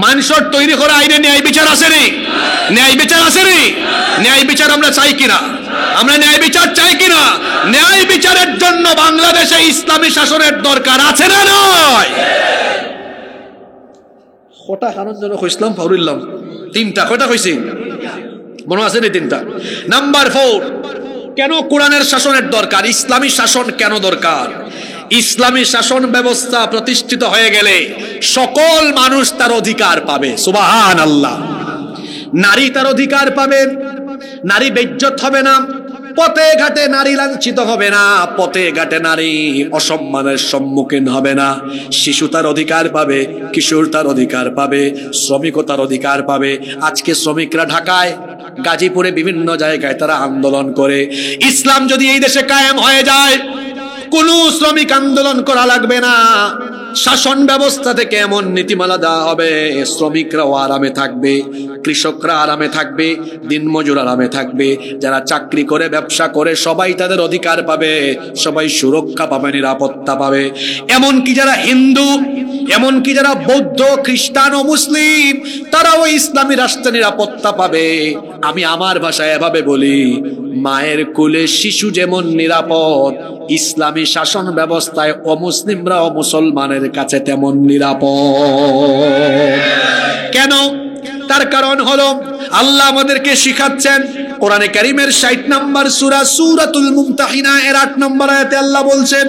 Speaker 1: মানুষের তৈরি করা আইনে ন্যায় বিচার আছে নি? ন্যায় বিচার আছে নি? ন্যায় বিচার আমরা চাই কিনা? আমরা ন্যায় বিচার চাই কিনা? ন্যায় বিচারের জন্য বাংলাদেশে ইসলামী শাসনের দরকার আছে না নয়? কটা কারণ যেন কইছিলাম ফাউরিল্লাম, তিনটা। কয়টা কইছি মনে আছে? তিনটা। নাম্বার 4, কেন কোরআনের শাসনের দরকার? ইসলামী শাসন কেন দরকার? ইসলামী শাসন ব্যবস্থা প্রতিষ্ঠিত হয়ে গেলে সকল মানুষ তার অধিকার পাবে। সুবহানাল্লাহ। নারী তার অধিকার পাবে, নারী বেইজ্জত হবে না, পথে ঘাটে নারী লাঞ্ছিত হবে না, পথে ঘাটে নারী অসম্মানের সম্মুখীন হবে না। শিশু তার অধিকার পাবে, কিশোর তার অধিকার পাবে, শ্রমিক তার অধিকার পাবে। আজকে শ্রমিকরা ঢাকায়, গাজীপুরে, বিভিন্ন জায়গায় তারা আন্দোলন করে। ইসলাম যদি এই দেশে কায়েম হয়ে যায়, কোনো শ্রমিক আন্দোলন করা লাগবে না। শাসন ব্যবস্থা থেকে এমন নীতিমালা দেওয়া হবে, শ্রমিকরাও আরামে থাকবে, কৃষকরা আরামে থাকবে, দিনমজুর আরামে থাকবে, যারা চাকরি করে, ব্যবসা করে, সবাই তাদের অধিকার পাবে, সবাই সুরক্ষা পাবে, নিরাপত্তা পাবে। এমনকি যারা হিন্দু, এমনকি যারা বৌদ্ধ, খ্রিস্টান ও মুসলিম, তারাও ইসলামী রাষ্ট্রে নিরাপত্তা পাবে। আমি আমার ভাষায় এভাবে বলি, মায়ের কোলে শিশু যেমন নিরাপদ, ইসলামী শাসন ব্যবস্থায় অমুসলিমরা ও মুসলমানের কাছে তেমন নিরাপদ। কেন? তার কারণ হলো আল্লাহ আমাদেরকে শিখাচ্ছেন, কোরআনে কারীমের 60 নম্বর সূরা সূরাতুল মুমতাহিনা এর 8 নম্বর আয়াতে আল্লাহ বলছেন,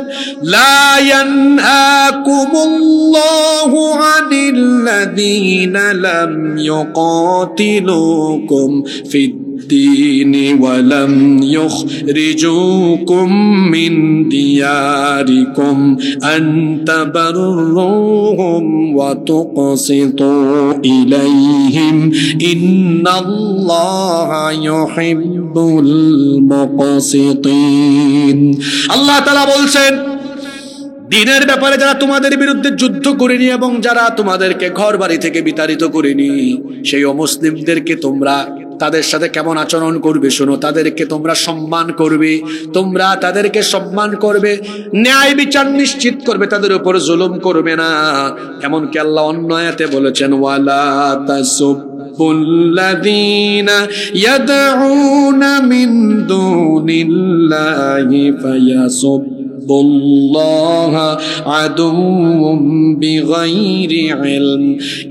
Speaker 1: লা ইয়ানহাকুমুল্লাহু আনিল্লাযীনা লাম ইউকাতিলুকুম ফিদ্দীনি ওয়া লাম ইউখরিজুকুম মিন দিয়ারিকুম আন তাবাররুহুম ওয়া তুকসিতু ইলাইহিম ইন্নাল্লাহা ইউহিব্বুল মুকসিতিন। আল্লাহ তাআলা বলছেন, দিনের ব্যাপারে যারা তোমাদের বিরুদ্ধে যুদ্ধ করেনি এবং যারা তোমাদেরকে ঘর বাড়ি থেকে বিতাড়িত করেনি, সেই অমুসলিমদেরকে তোমরা তাদের সাথে কেমন আচরণ করবে শোনো। তাদেরকে তোমরা সম্মান করবে, তোমরা তাদেরকে সম্মান করবে, ন্যায় বিচার নিশ্চিত করবে, তাদের উপর জুলুম করবে না। এমনকি আল্লাহ অন্য আয়াতে বলেছেন, ওয়ালা তাসুবুল্লাযীনা ইয়াদউনা মিন দুনিল্লাহি ফায়াসুবুল্লাহা আদুউম বিগাইরি ইলম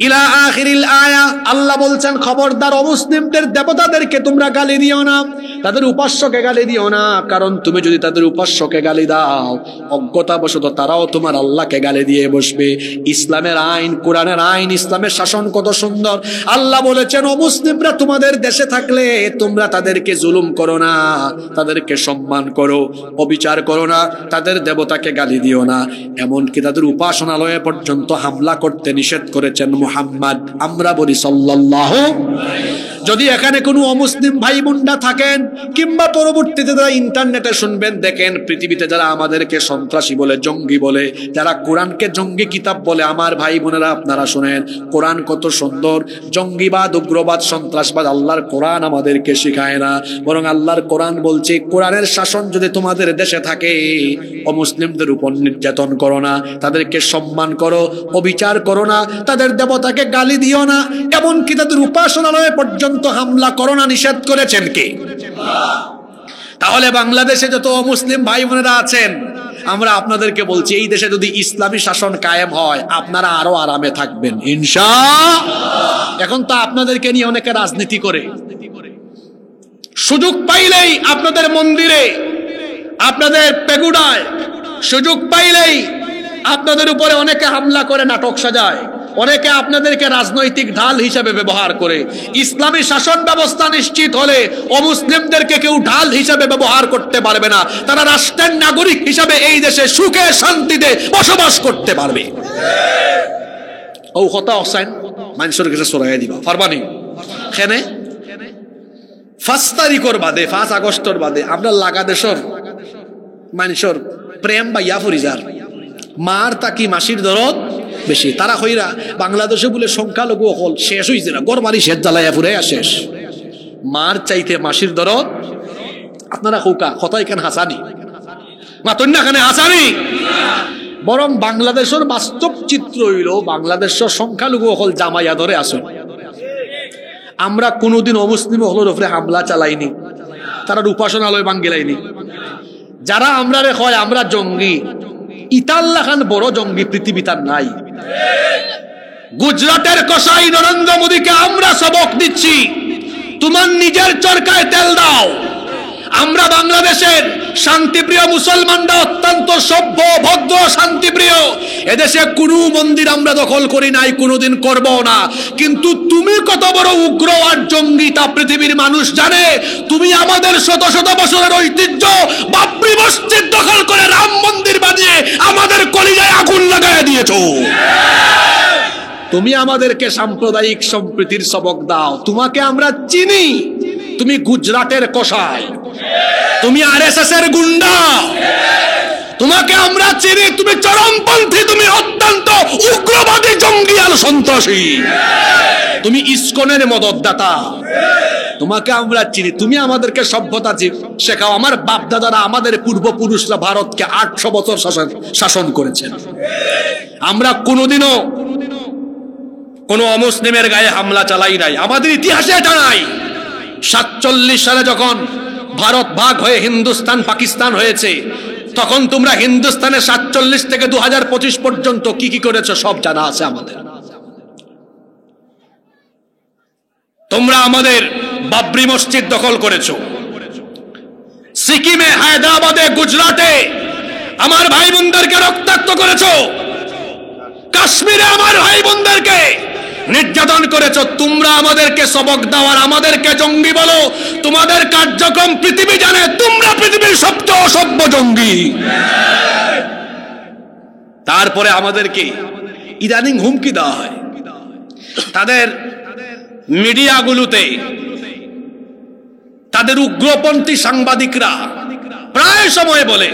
Speaker 1: ইলা আখিরিল আয়া। আল্লাহ বলছেন, খবরদার অমুসলিমদের দেবতাদেরকে তোমরা গালি দিও না, তাদের উপাস্যকে গালি দিও না। কারণ তুমি যদি তাদের উপাস্যকে গালি দাও, অজ্ঞতাবশত তারাও তোমার আল্লাহকে গালি দিয়ে বসবে। ইসলামের আইন, কোরআনের আইন, ইসলামের শাসন কত সুন্দর। আল্লাহ বলেছেন, অমুসলিমরা তোমাদের দেশে থাকলে তোমরা তাদেরকে জুলুম করো না, তাদেরকে সম্মান করো, অবিচার করো না, তাদের দেবতাকে গালি দিও না। এমনকি তাদের উপাসনালয়ে পর্যন্ত হামলা করতে নিষেধ করেছেন মুহাম্মদ। আমরা বলি সাল্লাল্লাহু। যদি এখানে কোনো অমুসলিম ভাই বোনরা থাকেন, কিংবা পরবর্তীতে যারা ইন্টারনেটে শুনবেন, দেখেন পৃথিবীতে যারা আমাদেরকে সন্ত্রাসী বলে, জঙ্গি বলে, যারা কোরআনকে জঙ্গি কিতাব বলে, আমার ভাই বোনেরা আপনারা শুনেন, কোরআন কত সুন্দর। জঙ্গিবাদ, উগ্রবাদ, সন্ত্রাসবাদ আল্লাহর কোরআন আমাদেরকে শিখায় না, বরং আল্লাহর কোরআন বলছে, কোরআনের শাসন যদি তোমাদের দেশে থাকে, অমুসলিমদের উপর নির্যাতন করো না, তাদেরকে সম্মান করো, অবিচার করো না, তাদের দেবতাকে গালি দিও না, এমনকি তাদের উপাসনালয়ে পর্যন্ত হামলা করো না, নিষেধ করেছেন কে? তাহলে বাংলাদেশে যত অমুসলিম ভাই বোনেরা আছেন, আমরা আপনাদেরকে বলছি, এই দেশে যদি ইসলামী শাসন কায়েম হয়, আপনারা আরো আরামে থাকবেন ইনশাআল্লাহ। এখন তো আপনাদেরকে নিয়ে অনেকে রাজনীতি করে, সুযোগ পাইলেই আপনাদের মন্দিরে, আপনাদের পেগুডায় সুযোগ পাইলেই আপনাদের উপরে অনেকে হামলা করে, নাটক সাজায়, অনেকে আপনাদেরকে রাজনৈতিক ঢাল হিসেবে ব্যবহার করে। ইসলামী শাসন ব্যবস্থা নিশ্চিত হলে অমুসলিমদেরকে কেউ ঢাল হিসেবে ব্যবহার করতে পারবে না। তারা রাষ্ট্রের নাগরিক হিসেবে এই দেশে সুখে শান্তিতে বসবাস করতে পারবে। ও কথা অসাইন মানুষের কাছে সরাই দিবা পারবানি। কেনে 5 তারিখের বাদে, 5 আগস্টের বাদে আমরা লাগা দেশের মানুষের প্রেম বা ইয়াফরিজার মার তাকি মাসির দরদ বেশি। তারা কইরা বাংলাদেশে বলে সংখ্যালঘু হল শেষ হয়েছে না, গড়বাড়ি শেষ জ্বালাইয়া ফুরে শেষ। মার চাইতে মাসির দরদ। আপনারা কৌকা কথাই কেন হাসানি মা তন্যাখানে হাসানি। বরং বাংলাদেশের বাস্তব চিত্র হইল, বাংলাদেশের সংখ্যালঘু হল জামাইয়া ধরে আসুন। আমরা কোনোদিন অমুসলিম হলের উপরে হামলা চালাইনি, তারা উপাসনালয় বাঙ্গিলাইনি। যারা আমরা রে হয় আমরা জঙ্গি, ইতাল্লা খান বড় জঙ্গি পৃথিবী তার নাই। গুজরাটের কসাই নরেন্দ্র মোদীকে আমরা সবক দিচ্ছি, তোমার নিজের চরকায় তেল দাও। আমরা বাংলাদেশের শান্তিপ্রিয় মুসলমানরা অত্যন্ত সভ্য, ভদ্র, শান্তিপ্রিয়। এদেশে কোনো মন্দির আমরা দখল করি নাই, কোনোদিন করব না। কিন্তু তুমি কত বড় উগ্র আর জঙ্গি তা পৃথিবীর মানুষ জানে। তুমি আমাদের শত শত বছরের ঐতিহ্য বাবরি মসজিদ দখল করে রাম মন্দির বানিয়ে আমাদের কলিজায় আগুন লাগায় দিয়েছো। তুমি আমাদেরকে সাম্প্রদায়িক সম্প্রীতির সবক দাও। তোমাকে আমরা চিনি, তুমি গুজরাটের কসাই, তুমি আরএসএস এর গুন্ডা। তোমাকে আমরা চিনি, তুমি চরমপন্থী, তুমি অত্যন্ত উগ্রবাদী, জঙ্গি আর সন্ত্রাসী। তুমি ইসকনের মদতদাতা, তোমাকে আমরা চিনি। তুমি আমাদেরকে সভ্যতা শেখাও। আমার বাপ দাদারা, আমাদের পূর্বপুরুষরা ভারতকে 800 বছর শাসন করেছেন। আমরা কোনোদিনও কোন অমুসলিমের গায়ে হামলা চালাই নাই, আমাদের ইতিহাসে এটা নাই। 47 সালে যখন ভারত ভাগ হয়ে হিন্দুস্তান পাকিস্তান হয়েছে, তখন তোমরা হিন্দুস্তানে 47 থেকে 2025 পর্যন্ত কি কি করেছো সব জানা আছে আমাদের। তোমরা আমাদের বাবরি মসজিদ দখল করেছো, সিকিমে, হায়দ্রাবাদে, গুজরাটে আমার ভাই বোনদেরকে রক্তাক্ত করেছো, কাশ্মীরে আমার ভাই বোনদেরকে নির্যাতন করেছো। তোমরা আমাদেরকে সবক দেওয়ার, আমাদেরকে জঙ্গি বলো। তোমাদের কার্যক্রম পৃথিবী জানে, তোমরা পৃথিবীর সবচেয়ে অসভ্য জঙ্গি। তারপরে আমাদেরকে ইদানিং হুমকি দেওয়া হয়। তাদের মিডিয়াগুলোতে তাদের উগ্রপন্থী সাংবাদিকরা প্রায় সময় বলে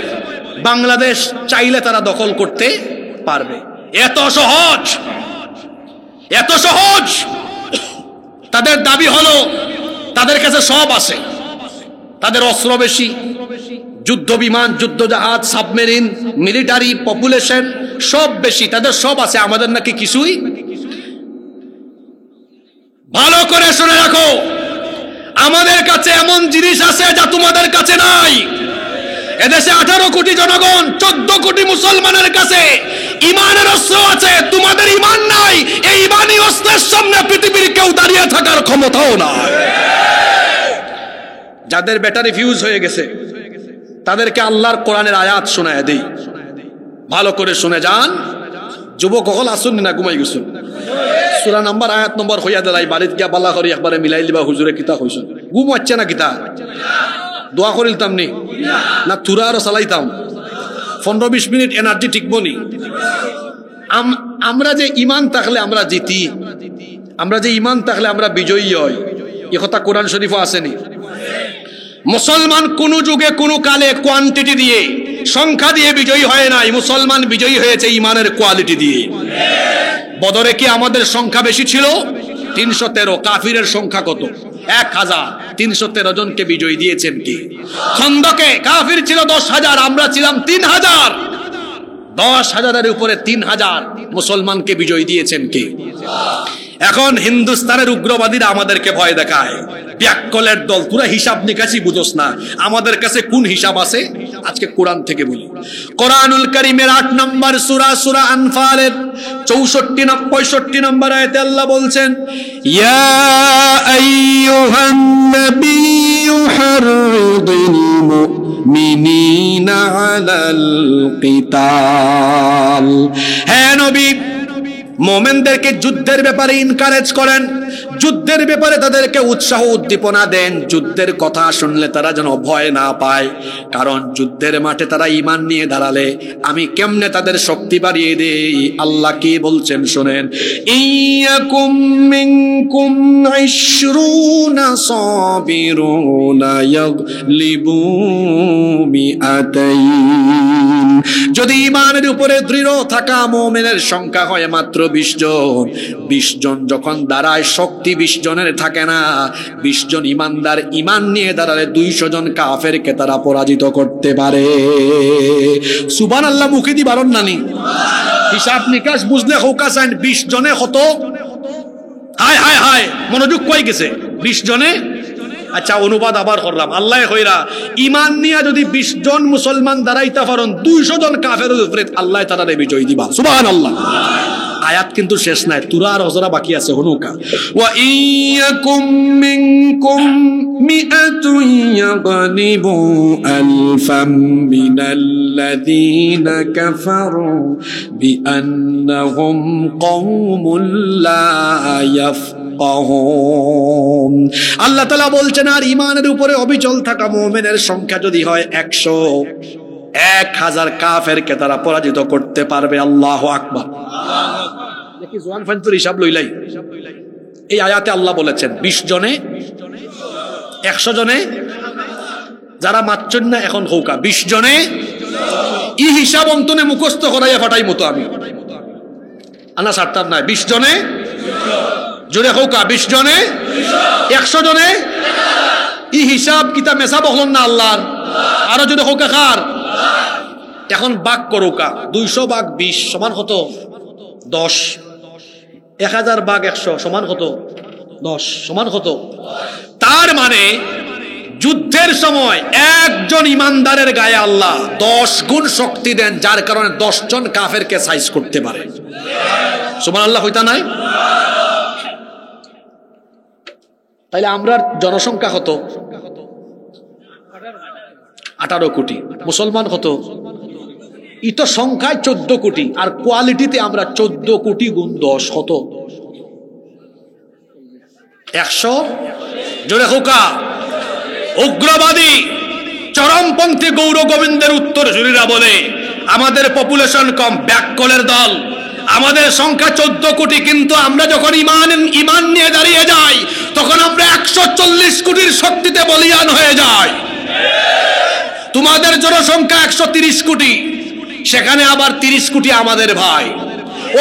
Speaker 1: বাংলাদেশ চাইলে তারা দখল করতে পারবে। এত সহজ, এত সহজ। তাদের দাবি হলো তাদের কাছে সব আছে, তাদের অস্ত্র বেশি, যুদ্ধ বিমান, যুদ্ধ জাহাজ, সাবমেরিন, মিলিটারি, পপুলেশন সব বেশি, তাদের সব আছে, আমাদের নাকি কিছুই। ভালো করে শুনে রাখো, আমাদের কাছে এমন জিনিস আছে যা তোমাদের কাছে নাই। এদেশে 18 কোটি জনগণ, 14 কোটি মুসলমানের কাছে ইমানের অস্ত্র আছে, তোমাদের ইমান নাই। এই ইমানি অস্ত্রের সামনে পৃথিবীর কেউ দাঁড়িয়ে থাকার ক্ষমতাও নাই। যাদের ব্যাটারি ফিউজ হয়ে গেছে তাদেরকে আল্লাহর কোরআনের আয়াত শোনায় দেই, ভালো করে শুনে যান। যুবক হল আসুন না, ঘুমাই গেছুন। সূরা নাম্বার আয়াত নম্বর হইয়া দেলাই, বাড়িতে গিয়া বালা করি একবারে মিলাই দিবা। হুজুরে কিতা কইছেন, ঘুম হচ্ছে না কিতা? দোয়া করিলতাম নি না থুরা আরো চালাইতাম? 15-20 মিনিট এনার্জি টিকবো নি? আমরা যে ইমান থাকলে আমরা জিতি, আমরা যে ইমান থাকলে আমরা বিজয়ী হই, এ কথা কোরআন শরীফে আসেনি? মুসলমান কোন যুগে কোন কালে কোয়ান্টিটি দিয়ে, সংখ্যা দিয়ে বিজয়ী হয় নাই। মুসলমান বিজয়ী হয়েছে ইমানের কোয়ালিটি দিয়ে। বদরে কি আমাদের সংখ্যা বেশি ছিল? 313। কাফিরের সংখ্যা কত? 1000। 313 জনকে বিজয়ী দিয়েছেন কি? খন্দকে কাফির ছিল 10,000, আমরা ছিলাম 3,000। 10,000-এর উপরে 3,000 মুসলমানকে বিজয়ী দিয়েছেন কে? এখন হিন্দুস্তানের উগ্রবাদীরা আমাদেরকে ভয় দেখায়, ব্যাককলের দল, তোরা হিসাব নিকাশই বুঝোস না। আমাদের কাছে কোন হিসাব আছে? আজকে কোরআন থেকে বলি। কোরআনুল কারীমের 8 নম্বর সূরা, সূরা আনফালের 64-65 নম্বর আয়াতে আল্লাহ বলছেন, ইয়া আইয়ুহান নাবিয়্যু হাররিদিল মুমিনিনা আলাল কিতাল। হে নবী, মুমিনদেরকে যুদ্ধের ব্যাপারে এনকারেজ করেন, যুদ্ধের ব্যাপারে তাদেরকে উৎসাহ উদ্দীপনা দেন। যুদ্ধের কথা শুনলে তারা যেন ভয় না পায়, কারণ যুদ্ধের মাঠে তারা ঈমান নিয়ে দাঁড়ালে আমি কেমনে তাদের শক্তি বাড়িয়ে দেই। আল্লাহ কি বলছেন শুনেন, ইয়াকুম মিনকুম 20 সাবিরুনা ইয়াগলিবু মিআতাইন। যদি ঈমানের উপরে দৃঢ় থাকা মুমিনের সংখ্যা হয় মাত্র 20 জন, 20 জন যখন দাঁড়ায় শক্তি 20 জনের থাকে না। 20 জন ইমানদার ঈমান নিয়ে দাঁড়ালে 200 জন কাফেরকে তারা পরাজিত করতে পারে। সুবহানাল্লাহ, মুখে দি বারণ নানি, হিসাব নিকাশ বুঝলে হোকা চাই। 20 জনে কত? হায় হায় হায়, মনোযোগ কই গেছে? 20 জনে আচ্ছা অনুবাদ আবার করলাম, আল্লাহ কইরা ইমান নিয়ে যদি 20 জন মুসলমান দাঁড়াইতে পারেন 200 জন কাফেরের উপরে আল্লাহ তাআলা বিজয় দিবা। সুবহানাল্লাহ। আয়াত কিন্তু শেষ নাই, তুরা আর হজরা বাকি আছে। হুনুকা ওয়া ইয়াকুম মিনকুম মিআতুন ইয়াগলিবু আলফাম মিনাল্লাযীনা কাফারু বিআন্নাহুম কওমুন লা ইয়াফকাহুন। আল্লাহ তাআলা বলছেন আর ইমানের উপরে অবিচল থাকা মুমিনের সংখ্যা যদি হয় 100, 1000 কাফেরকে তারা পরাজিত করতে পারবে। আল্লাহু আকবার। দেখি জোয়ান ফান্তুর হিসাব লইলাই। এই আয়াতে আল্লাহ বলেছেন 20 জনে 100 জনে, যারা মারছেন না এখন হৌকা 20 জনে, ই হিসাব অন্তনে মুখস্থ করাইয়া ফাটাই মতো আমি আনা সারতাম নাই। 20 জনে জোরে হৌকা 20 জনে 100 জনে, ই হিসাব কিতা মেসা বহলন না আল্লাহর। আরো যদি হৌকা খার এখন বাক করুকা 200 ভাগ 20 সমান কত? 10। 1000 ভাগ 100 সমান কত? 10 সমান কত? তার মানে যুদ্ধের সময় একজন ইমানদারের গায়ে আল্লাহ 10 গুণ শক্তি দেন, যার কারণে 10 জন কাফেরকে সাইজ করতে পারে। সুবহানাল্লাহ হইতা নাই? তাইলে আমরা জনসংখ্যা কত? 18 কোটি। মুসলমান কত? ইতো সংখ্যায় 14 কোটি, আর কোয়ালিটিতে আমরা 14 কোটি গুণ 10 কত? 100। জোরে হোকা। উগ্রবাদী চরমপন্থী গৌর গোবিন্দের উত্তর জুরিরা বলে আমাদের পপুলেশন কম, ব্যাককলের দল, আমাদের সংখ্যা 14 কোটি, কিন্তু আমরা যখন ইমান নিয়ে দাঁড়িয়ে যাই তখন আমরা 140 কোটির শক্তিতে বলিয়ান হয়ে যাই। তোমাদের জনসংখ্যা 130 কোটি, সেখানে আবার 30 কোটি আমাদের ভাই।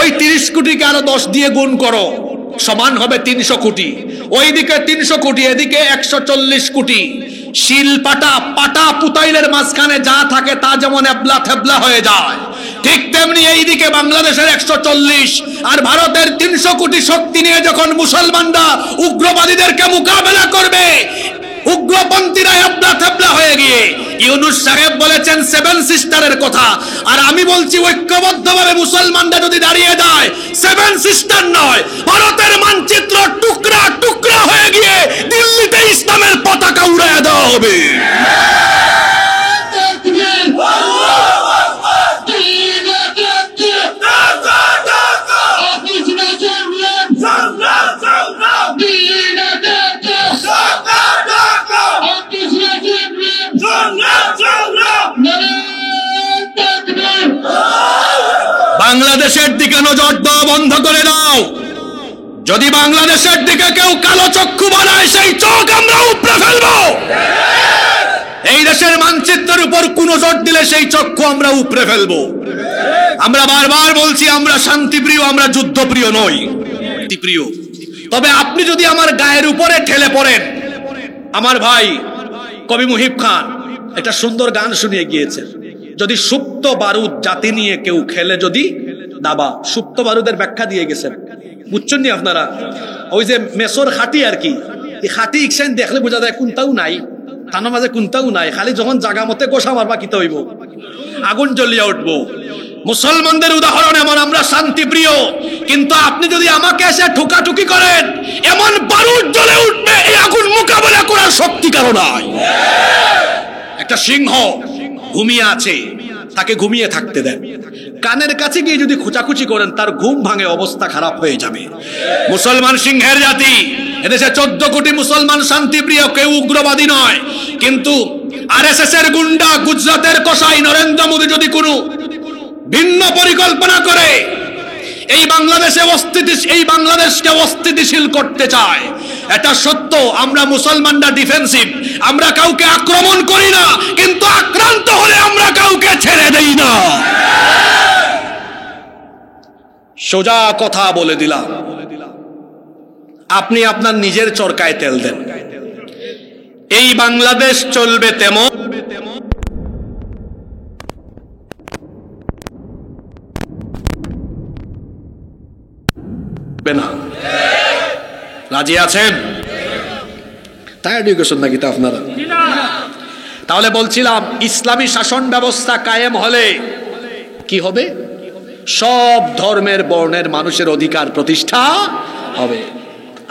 Speaker 1: ওই 30 কোটিকে আরো 10 দিয়ে গুণ করো, সমান হবে 300 কোটি। ওইদিকে 300 কোটি, এদিকে 140 কোটি। শিল পাটা পাটা পুতাইলের মাঝখানে যা থাকে তা যেমন এবলা থেবলা হয়ে যায়, ঠিক তেমনি এইদিকে বাংলাদেশের 140 আর ভারতের 300 কোটি শক্তি নিয়ে যখন মুসলমানরা উগ্রবাদীদেরকে মোকাবেলা করবে, উগ্রপন্থীরা এবলা থেবলা হয়ে গিয়ে, ইউনূস সাহেব বলেছেন 7 সিস্টারের কথা, আর আমি বলছি ঐক্যবদ্ধভাবে মুসলমানরা যদি দাঁড়িয়ে যায় 7 সিস্টার নয়, ভারতের মানচিত্র টুকরা টুকরা হয়ে গিয়ে দিল্লিতে ইসলামের পতাকা উড়াইয়া দেওয়া হবে। বাংলাদেশের দিকে নজর দেওয়া বন্ধ করে দাও। যদি বাংলাদেশের দিকে কেউ কালো চক্ষু বানায় সেই চোখ আমরা উপড়ে ফেলবো। এই দেশের মানচিত্রের উপর কোন নজর দিলে সেই চক্ষু আমরা উপড়ে ফেলবো। আমরা বারবার বলছি আমরা শান্তিপ্রিয়, আমরা যুদ্ধপ্রিয় নই, শান্তিপ্রিয়। তবে আপনি যদি আমার গায়ের উপরে ঠেলে পড়েন, আমার ভাই কবি মুহিব খান একটা সুন্দর গান শুনিয়ে গিয়েছেন, যদি সুপ্ত বারুদ জাতি নিয়ে কেউ খেলে যদি দাবা। সুপ্ত বারুদের ব্যাখ্যা দিয়ে গেছেন, বুঝছেন নি আপনারা? ওই যে মেসর খাটি আর কি, এই খাটি ইকসাইন দেখলে বোঝা যায় কোনটাও নাই, থানার মাঝে কোনটাও নাই, খালি যখন জাগা মতে গোসা মারবা কিতে হইব, আগুন জ্বলিয়া উঠবো। মুসলমানদের উদাহরণ এমন, আমরা শান্তিপ্রিয়, কিন্তু আপনি যদি আমাকে এসে ঠুকাঠুকি করেন এমন বারুদ জ্বলে উঠবে, এই আগুন মোকাবেলা করার শক্তি কারো নাই। একটা সিংহ ঘুমিয়ে আছে, তাকে ঘুমিয়ে থাকতে দেন, কানের কাছে গিয়ে যদি খুচাখুচি করেন তার ঘুম ভাঙে, অবস্থা খারাপ হয়ে যাবে। মুসলমান সিংহের জাতি, এদেশে 14 কোটি মুসলমান শান্তিপ্রিয়, কেউ উগ্রবাদী নয়। কিন্তু আরএসএস এর গুন্ডা, গুজরাটের কসাই নরেন্দ্র মোদী যদি কোনো ভিন্ন পরিকল্পনা করে এই বাংলাদেশকে অস্থিতিশীল করতে চায়, এটা সত্য। আমরা মুসলমানরা ডিফেন্সিভ, আমরা কাউকে আক্রমণ করি না, কিন্তু আক্রান্ত হলে আমরা কাউকে ছেড়ে দেই না। সোজা কথা বলে দিলাম, আপনি আপনার নিজের চরকায় তেল দেন। এই বাংলাদেশ চলবে তেমন না। রাজি আছেন? টায়ার্ড হয়ে গেছেন নাকি তা আপনারা? তাহলে বলছিলাম ইসলামী শাসন ব্যবস্থা কায়েম হলে কি হবে? সব ধর্মের বর্ণের মানুষের অধিকার প্রতিষ্ঠা হবে।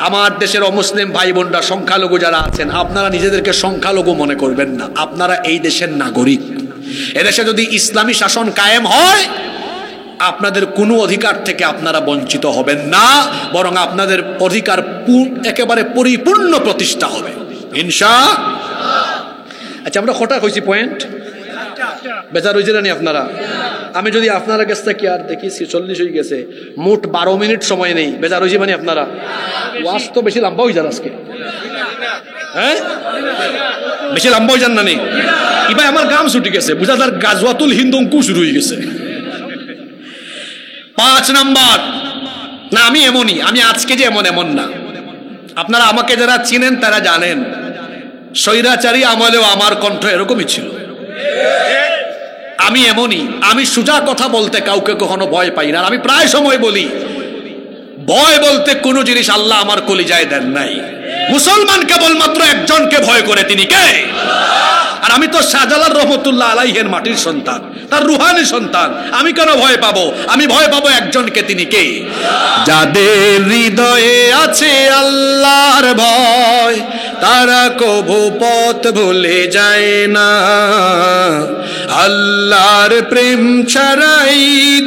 Speaker 1: আমার দেশের অমুসলিম ভাই বোনরা, সংখ্যালঘু যারা আছেন, আপনারা নিজেদেরকে সংখ্যালঘু মনে করবেন না, আপনারা এই দেশের নাগরিক। এদেশে যদি ইসলামী শাসন কায়েম হয়, আপনাদের কোনো অধিকার থেকে আপনারা বঞ্চিত হবেন না, বরং আপনাদের অধিকার একেবারে পরিপূর্ণ প্রতিষ্ঠা হবে ইনশাআল্লাহ। আচ্ছা, আমরা কটা হয়েছি পয়েন্ট? বেচার হয়েছে জানি আপনারা। আমি যদি আপনারা কাছ থেকে আর দেখি 40 হয়ে গেছে, মোট 12 মিনিট সময় নেই। বেচার হয়েছে মানে আপনারা? ওয়াজ তো বেশি লম্বা হয়ে যান আজকে, হ্যাঁ বেশি লম্বা হয়ে যান না নেই? এবার আমার গাম ছুটি গেছে, বুঝা যার গাজওয়াতুল হিন্দু শুরু হয়ে গেছে। 5 নাম্বার, না আমি এমনই, আমি আজকে যে এমন না। আপনারা আমাকে যারা চিনেন তারা জানেন, স্বৈরাচারী আমলেও আমার কণ্ঠ এরকমই ছিল। আমি এমনই, আমি সোজা কথা বলতে কাউকে কখনো ভয় পাই না। আমি প্রায় সময় বলি, ভয় বলতে কোনো জিনিস আল্লাহ আমার কলিজায় দেন নাই। মুসলমান কেবলমাত্র একজনকে ভয় করে, তিনি কে? আর আমি তো শাহজালাল রহমতুল্লাহ আলাইহির মাটির সন্তান, তার রুহানি সন্তান। আমি কেন ভয় পাবো? আমি ভয় পাবো একজনকে, তিনি কে? যাদের হৃদয়ে আছে আল্লাহর ভয়, তারা কভু পথ ভুলে যায় না। আল্লাহর প্রেম ছাড়াই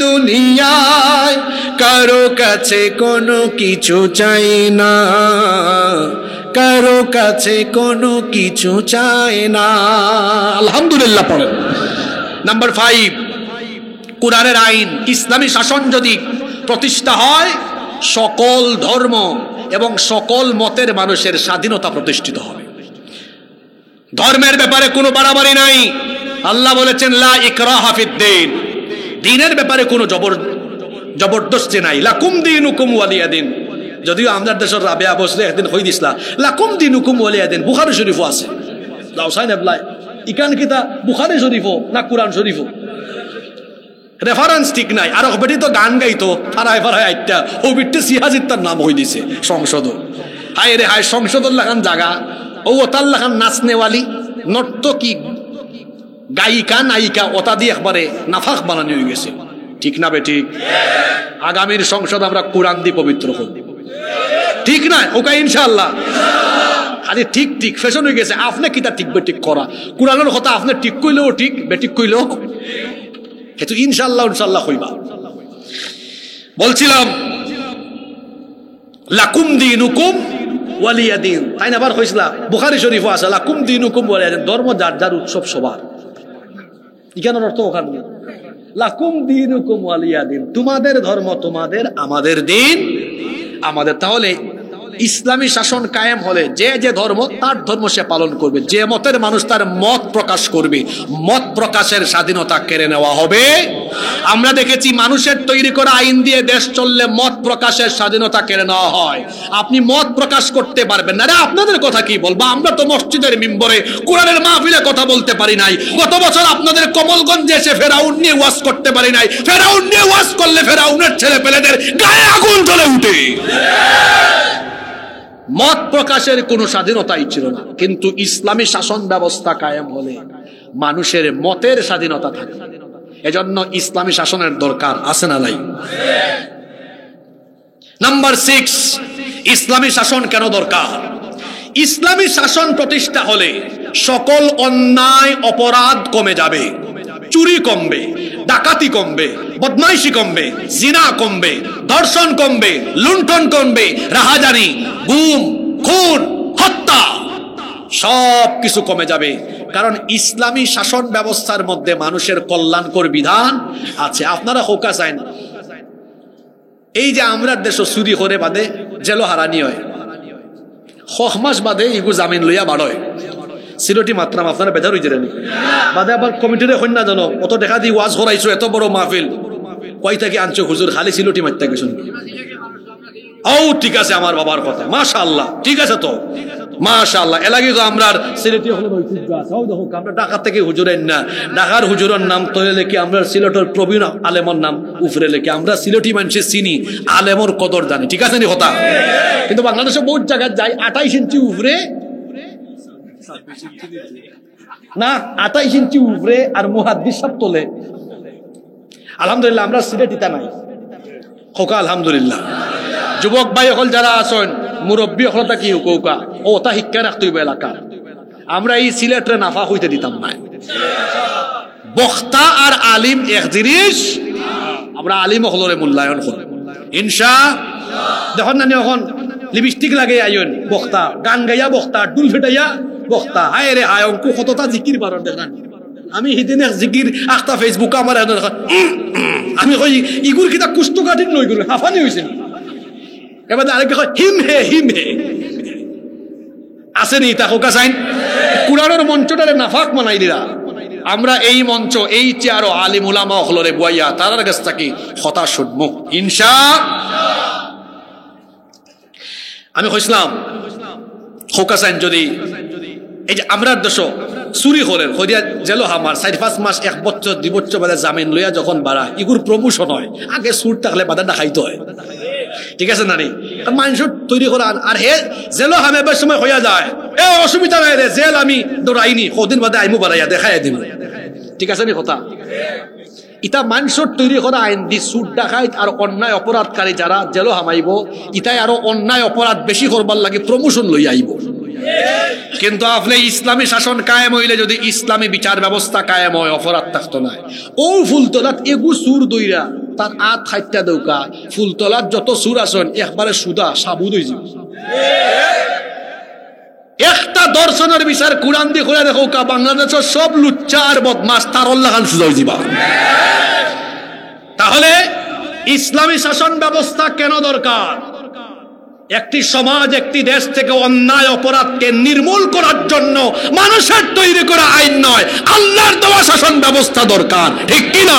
Speaker 1: দুনিয়ায় কারো কাছে কোনো কিছু চাই না, কারো কাছে কোনো কিছু চায় না। আলহামদুলিল্লাহ পড়েন। নাম্বার 5, কুরআনের আইন, ইসলামী শাসন যদি প্রতিষ্ঠা হয়, সকল ধর্ম এবং সকল মতের মানুষের স্বাধীনতা প্রতিষ্ঠিত হবে। ধর্মের ব্যাপারে কোনো বাড়াবাড়ি নাই। আল্লাহ বলেছেন লা ইকরাহা ফিদ্দীন, দ্বীনের ব্যাপারে কোনো জবরদস্তি নাই। লাকুম দীনুকুম ওয়ালিয়া দিন। যদিও আমাদের দেশের রাবেয়া বসলে একদিন হই দিসলা লাকুম দীনুকুম ওয়ালিয়া দিন, বুখারী শরীফও আছে। লাউসাইন এবলাই ইকান কিতা বুখারী শরীফও না কোরআন শরীফও, রেফারেন্স ঠিক নাই। আর বেটি তো গান গাইতো ফারায় ফারায় আইটা, ও বিটে সিহাজির তার নাম হই দিছে সংসদ। হায় রে হায়, সংসদের লাগান জাগা, ও তার লাগান নাচনেওয়ালি নর্তকী গায়িকা নায়িকা ওটা দিয়ে একবারে নাফাক বানানো হয়ে গেছে। ঠিক না বে ঠিক? আগামীর সংসদ আমরা কোরআন দিয়ে পবিত্র করব, ঠিক না? ওকে ইনশাআল্লাহ। খালি ঠিক ঠিক ফ্যাশন হয়ে গেছে। আপনি কিতা ঠিক বে ঠিক করা, কোরআনের কথা আপনি ঠিক কইলেও ঠিক, বেঠিক কইলেও কিন্তু ইনশাআল্লাহ ইনশাআল্লাহ হইবা। বলছিলাম লাকুম দীনুকুম ওয়ালিয়া দিন, তাই না? আবার হইছিলা বুখারী শরীফও আছে লাকুম দীনুকুম ওয়ালিয়া দিন, ধর্ম যার যার উৎসব সবার। এখানের অর্থ ওখানে লাকুম দীনুকুম ওয়ালিয়া দিন, তোমাদের ধর্ম তোমাদের, আমাদের দিন আমাদের। তাহলে ইসলামী শাসন কায়েম হলে যে যে ধর্ম তার ধর্ম সে পালন করবে, যে মতের মানুষ তার মত প্রকাশ করবে, মত প্রকাশের স্বাধীনতা কেড়ে নেওয়া হবে। আমরা দেখেছি মানুষের তৈরি করা আইন দিয়ে দেশ চললে মত প্রকাশের স্বাধীনতা কেড়ে নেওয়া হয়। আপনি মত প্রকাশ করতে পারবেন না। আপনাদের কথা কি বলবো? আমরা তো মসজিদের মিম্বরে কোরআনের মাহফিলে কথা বলতে পারি নাই। গত বছর আপনাদের কমলগঞ্জে এসে ফেরাউন নিয়ে ওয়াজ করতে পারি নাই। ফেরাউন নিয়ে ওয়াজ করলে ফেরাউনের ছেলে পেলেদের গায়ে আগুন জ্বলে উঠে। মত প্রকাশের কোনো স্বাধীনতাই ছিল না। কিন্তু ইসলামী শাসন ব্যবস্থা কায়েম হলে মানুষের মতের স্বাধীনতা থাকে। এজন্য ইসলামী শাসনের দরকার আছে না নাই? নাম্বার 6, ইসলামী শাসন কেন দরকার? ইসলামী শাসন প্রতিষ্ঠা হলে সকল অন্যায় অপরাধ কমে যাবে। চুরি কমবে, ডাকাতি কমবে, বদমাইশি কমবে, জিনা কমবে, ধর্ষণ কমবে, লুণ্ঠন কমবে, রাহাজানি, গুম, খুন, হত্যা সব কিছু কমে যাবে। কারণ ইসলামী শাসন ব্যবস্থার মধ্যে মানুষের কল্যাণকর বিধান আছে। আপনারা হোকা চাইন, এই যে আমরা দেশ চুরি করে বাদে জেল হারানি হয়, 6 মাস বাদে ইগু জামিন লইয়া বাড়য়। সিলটি মাত্রাম আপনারা বেজার হয়ে যাবেন বাদে আবার কমিটিরে কন্যা জানো অত দেখা দি ওয়াজ করাইছো, এত বড় মাহফিল কই থেকে আনছো হুজুর? খালি সিলটি মারতে গেছেন। ও ঠিক আছে, আমার বাবার কথা, মাশাআল্লাহ, ঠিক আছে তো মাশাআল্লাহ। এলাকি তো আমরা সিলেটি হলো ঐতিহ্য আছে। ও দেখো আমরা ঢাকা থেকে হুজুরের না, ঢাকার হুজুরের নাম তৈরি লেখি, আমরা সিলেটের প্রবীণ আলেমর নাম উপরে লেখি। আমরা সিলেটি মানুষের চিনি, আলেমর কদর জানি, ঠিক আছে নি কথা? কিন্তু বাংলাদেশে বহুত জায়গায় যাই 28 ইঞ্চি উপরে
Speaker 2: না 28 ইঞ্চি উপরে আর মুহাদ্দিস সব তোলে। আলহামদুলিল্লাহ আমরা সিলেট ইতা নাই খোকা আলহামদুলিল্লাহ। যুবক ভাই হল যারা আছেন মুরব্বী হলতা কি কৌকা ও তা শিক্ষা রাখতে হইবে এলাকা। আমরা এই সিলেটরে নাফা হইতে দিতাম না। বক্তা আর আলিম এক জিনিস, আমরা আলিম হলরে মূল্যায়ন করি ইনশাআল্লাহ। দেখুন না এখন লিপস্টিক লাগে আইন বক্তা, গান গাইয়া বক্তা, ডুল ফেটাইয়া বক্তা, হায় রে হায় অঙ্কু কতটা জিকির বারণ দেখান। আমি সেদিন এক জিকির আখতা ফেসবুকে আমার আমি কই ইগুর কিতা কুস্তু কাটিন নই গুলো হাফানি হয়েছিল। এবার আরেক হিম হে আসেনি তা হোকা চাইন কুরআনের মঞ্চটারে নাফাক বানাই দিলা। আমরা এই মঞ্চ এই চেয়ারও আলিম উলামা হলরে বুয়াইয়া তারার কাছ থেকে কথা শুনবো ইনশাআল্লাহ। আমি কইছিলাম হোকা চাইন যদি এই যে আমরা দেশ চুরি করেন হইয়া জেল হামার 4-5 মাস 1 বছর 2 বছর বাদে জামিন লইয়া যখন বাড়া ইগুর প্রমোশন হয়, আগে সুর থাকলে বাধা দেখাইতে হয়। ঠিক আছে নানি মানুষ তৈরি করান আর হে জেল হামেবার সময় হইয়া যায় এ অসুবিধা নাই রে জেল আমি দৌড়াইনি কদিন বাদে আইমু বাড়াইয়া দেখাই দিন। ঠিক আছে নি কথা ইটা মানুষের তৈরি করা আইন দি সুদ ডাকাইত আর অন্যায় অপরাধকারী যারা জেল হামাইব ইটাই আরো অন্যায় অপরাধ বেশি করবার লাগে প্রমোশন লই আইব। কিন্তু আপনি ইসলামী শাসন কায়েম হইলে যদি ইসলামী বিচার ব্যবস্থা কায়েম হয় অপরাধ থাকতো না। ও ফুলতলাত এগু সুর দইরা তার আত খাইটা দৌকা ফুলতলাত যত সুর আসন একবারে সুদা সাবুদ হয়ে যাবে। একটা দর্শনের বিচার কোরআন দিয়ে করে দেখো কা বাংলাদেশের সব লুচ্চা আর বদমাস তার লাগান সুদা হয়ে যাবা। তাহলে ইসলামী শাসন ব্যবস্থা কেন দরকার? একটি সমাজ একটি দেশ থেকে অন্যায় অপরাধকে নির্মূল করার জন্য মানুষের তৈরি করা আইন নয়, আল্লাহর দেওয়া শাসন ব্যবস্থা দরকার, ঠিক কিনা?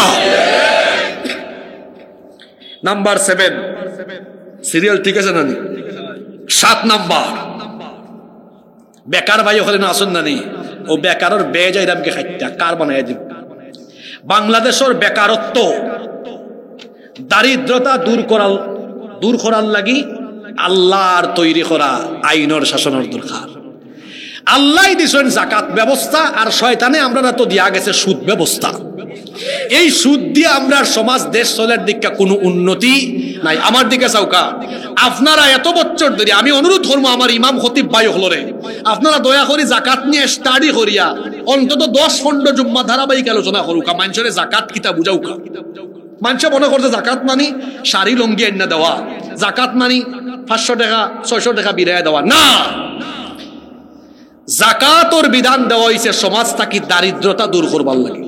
Speaker 2: নাম্বার 7 সিরিয়াল ঠিক আছে নানি? 7 নাম্বার বেকার ভাই ওখানে আসুন নানি ও বেকারের বেজাইরামকে খাইতা কার বানাই দিব। বাংলাদেশের বেকারত্ব দারিদ্রতা দূর করার লাগি আল্লাহর তৈরি করা আইনের শাসনের দরকার। আল্লাহ দিছেন যাকাত ব্যবস্থা আর শয়তানে আমরা তো দিয়া গেছে সুদ ব্যবস্থা। এই সুদ দিয়ে আমরা সমাজ দেশ চলার দিকে কোনো উন্নতি নাই। আমার দিকে চাউকা আপনারা এত বছর ধরে আমি অনুরোধ করবো আমার ইমাম খতিব ভাই হলরে আপনারা দয়া করে জাকাত নিয়ে স্টাডি করিয়া অন্তত 10-15 জুম্মা ধারাবাহিক আলোচনা করুকা। মানুষের জাকাত কিতা বুঝাউকা। মানুষ মনে করছে জাকাত মানি শাড়ি লঙ্গি এনে দেওয়া, জাকাত মানি 500 টাকা 600 টাকা বিরায় দেওয়া না। জাকাতর বিধান দেওয়া হয়েছে সমাজ থাকি দারিদ্রতা দূর করবার লাগে।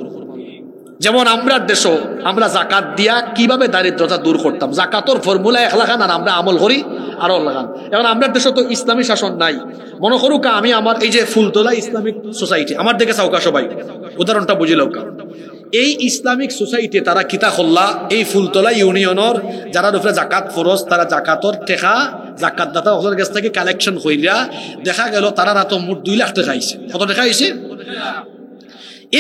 Speaker 2: যেমন আমরা দেশ আমরা জাকাত দিয়া কিভাবে দারিদ্রতা দূর করতাম, জাকাতর ফর্মুলা 1 লাখান আর আমরা আমল করি আরো লাখান। এখন আমরা দেশে তো ইসলামী শাসন নাই। মনে করুক আমি আমার এই যে ফুলতলা ইসলামিক সোসাইটি আমার দিকে চাউকা সবাই উদাহরণটা বুঝিল। এই ইসলামিক সোসাইটি তারা কিতা করলা এই ফুলতলা ইউনিয়নের যারা উপরে জাকাত ফরজ তারা জাকাতর টেকা জাকাত দাতা ওদের কাছ থেকে কালেকশন কইরা দেখা গেল তারা রাত মোট 2 লাখ টাকা আইছে। কত টাকা আইছে?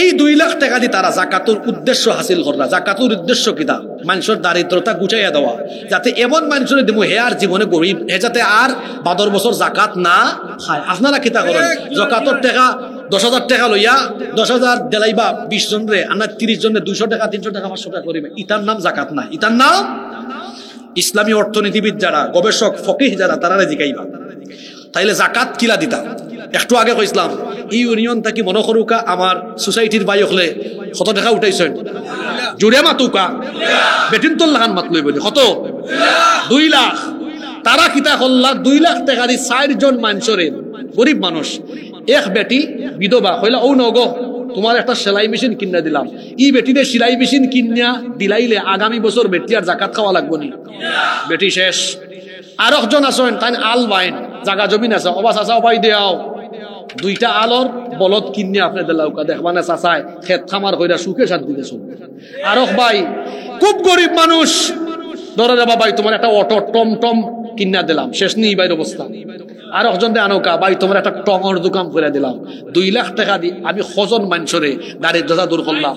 Speaker 2: এই 2 লাখ টাকা দিয়ে তারা জাকাতুর উদ্দেশ্য হাসিল করলা। জাকাতুর উদ্দেশ্য কিতা? মানুষের দারিদ্রতা গুছাইয়া দেওয়া, যাতে এমন মানুষের দিব হে আর জীবনে গরিব হে যাতে আর 12 বছর জাকাত না খায়। আপনারা কিতা করেন জাকাতর টাকা 10,000 টাকা লইয়া 10,000 দেলাইবা 20 জন রে আমরা 30 জনে 200 টাকা 300 টাকা 500 টাকা করিবে। ইতার নাম জাকাত না, ইতার নাম ইসলামী অর্থনীতিবিদ যারা গবেষক ফকিহ যারা তারা জিকাইবা। তাইলে জাকাত কিলা দিতা? একটু আগে কইছিলাম এই ইউনিয়ন থাকি মনে করুকা আমার সোসাইটির বাই হলে কত টাকা উঠাইছেন জুড়ে মাতুকা বেটিন তোর লাগান মাত লই বলি কত 2 লাখ। তারা কিতা করলা 2 লাখ টাকা দিয়ে 4 জন মানুষরে গরিব মানুষ এক বেটি বিধবা হইলা ও নগো তোমার একটা সেলাই মেশিন কিনা দিলাম। ই বেটিরে সেলাই মেশিন কিনা দিলাইলে আগামী বছর বেটি আর জাকাত খাওয়া লাগবো নি? বেটি শেষ। আর একজন আছেন তাই আল বাইন জাগা জমিন আছে অবা চাচা অবাই দেও 2টা আলর বলদ কিনে আপনি দিলাউকা দেখবা না চাচায় খেত খামার কইরা সুখে শান্তি দিয়েছ। আর ভাই খুব গরিব মানুষ ধরে যাবা ভাই তোমার একটা অটো টমটম কিনা দিলাম শেষ নেই বাইর অবস্থা। আর একজন আনোকা ভাই তোমার একটা টঙর দোকান করে দিলাম 2 লাখ টাকা দি আমি কজন মানুষরে দারিদ্রতা দূর করলাম।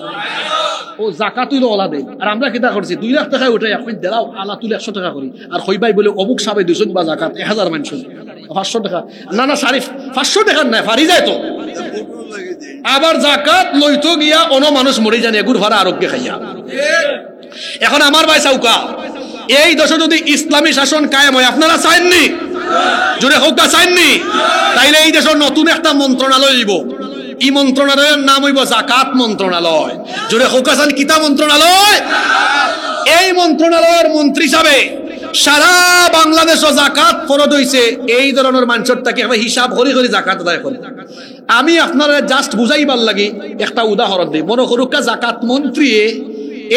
Speaker 2: ও জাকাত তুইলো ওলা দেয় আর আমরা কিতা করছি 2 লাখ টাকা উঠে এখন দেলাও আলা তুলে 100 টাকা করি আর হইবাই বলে অমুক সাবে 200 বা জাকাত 1000 মানুষ 500 টাকা না না 500 টাকার নাই ফারি যায় তো আবার জাকাত লইতো গিয়া অন্য মানুষ মরে জানি এগুর ভাড়া আরোগ্য খাইয়া। এখন আমার ভাই চাউকা, এই দেশে যদি ইসলামী শাসন কায়েম হয়, আপনারা চাইননি? জোরে হোক চাইননি? তাইলে এই দেশের নতুন একটা মন্ত্রণালয় হইব। এই মন্ত্রণালয়ের নাম হইব জাকাত মন্ত্রণালয়। জোরে হোক চান কিতা মন্ত্রণালয়? এই মন্ত্রণালয়ের মন্ত্রী হিসাবে সারা বাংলাদেশ জাকাত ফরজ হইছে, এই ধরনের মানুষের তাকে হিসাব করে করে জাকাত আদায় করে। আমি আপনারা জাস্ট বুঝাইবার লাগি একটা উদাহরণ দিই। মনে করুক জাকাত মন্ত্রী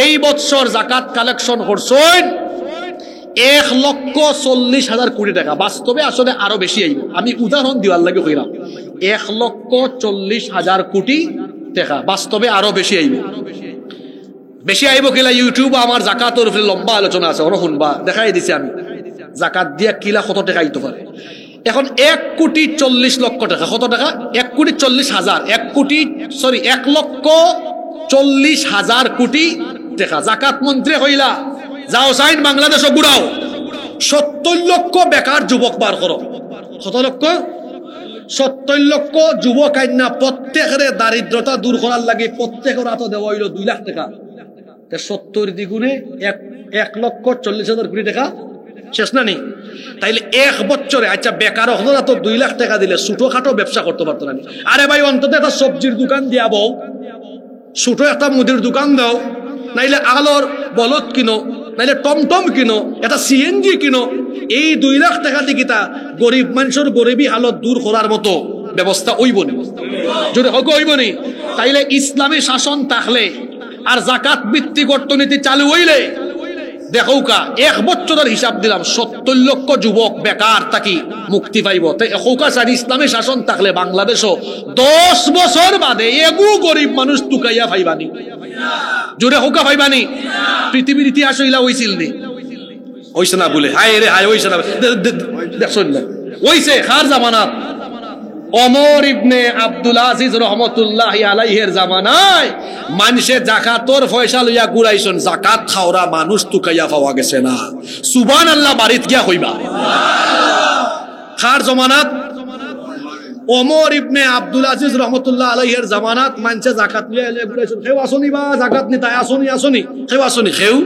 Speaker 2: এই বছর জাকাত কালেকশন করছেন 1,40,000 কোটি টাকা। বাস্তবে আসলে আরো বেশি আইব, আমি উদাহরণ দিবার লাগে কইলাম। 1,40,000 কোটি টাকা বাস্তবে আরো বেশি আইব। বেশি আইব কিলা ইউটিউব আমার জাকাতের উপরে লম্বা আলোচনা আছে, ওরা শুনবা, দেখাই দিছি আমি জাকাত দিয়া কিলা কত টাকা আইতে পারে। এখন 1,40,00,000 টাকা, কত টাকা? 1,40,000, 1,40,000 কোটি টাকা জাকাত মন্ত্রী হইলা। যাও সাইন বাংলাদেশ গুড়াও 70 লক্ষ বেকার যুবক বার করো। কত লক্ষ? 70 লক্ষ যুবক আইনা প্রত্যেকের দারিদ্রতা দূর করার লাগে প্রত্যেকের হাতে দেওয়া হইল 2 লাখ টাকা। 70 দ্বিগুণে 1,40,000 কোটি টাকা শেষ না নি? তাইলে এক বছরে আচ্ছা বেকার হলো তো 2 লাখ টাকা দিলে ছোটখাটো ব্যবসা করতে পারতো না? আরে ভাই অন্তত একটা সবজির দোকান দিয়াবো, ছোট একটা মুদির দোকান দাও, নাইলে আলোর বলদ কিনো, নাইলে টমটম কিনো, একটা সিএনজি কিনো। এই 2 লাখ টাকা দিয়ে কিতা গরিব মানুষের গরিবী হালত দূর করার মতো ব্যবস্থা হইব নি? যদি হোক হইব নি? তাইলে ইসলামী শাসন থাকলে আর জাকাত ভিত্তিক অর্থনীতি চালু হইলে দেখো কা 1 বছরের হিসাব দিলাম 70 লক্ষ যুবক বেকার থাকি মুক্তি পাইব। তাই এখৌকা চাই ইসলামী শাসন থাকলে বাংলাদেশও 10 বছর বাদে এগু গরিব মানুষ টুকাইয়া পাইবানি। জোরে হোকা পাইবানি? পৃথিবীর ইতিহাস হইলা হইছিল নি? হইছে না বলে হায় রে হায়, হইছে না দেখছেন না? হইছে কার জামানাত? ওমর ইবনে আব্দুল আজিজ রহমতুল্লাহি আলাইহির জামানায় মানুষে জাকাতর পয়সা লইয়া ঘুরাইছেন, জাকাত খাওরা মানুষ টুকাইয়া পাওয়া গেছে না। সুবহানাল্লাহ বাড়িত গিয়া কইবা। কার জামানাত? ওমর ইবনে আব্দুল আজিজ রহমতুল্লাহ আলাইহির জামানাত মানুষে জাকাত লইয়া ঘুরাইছেন। কেউ আসনি বা জাকাত নি তাই আসনি কেউ আসনি কেউ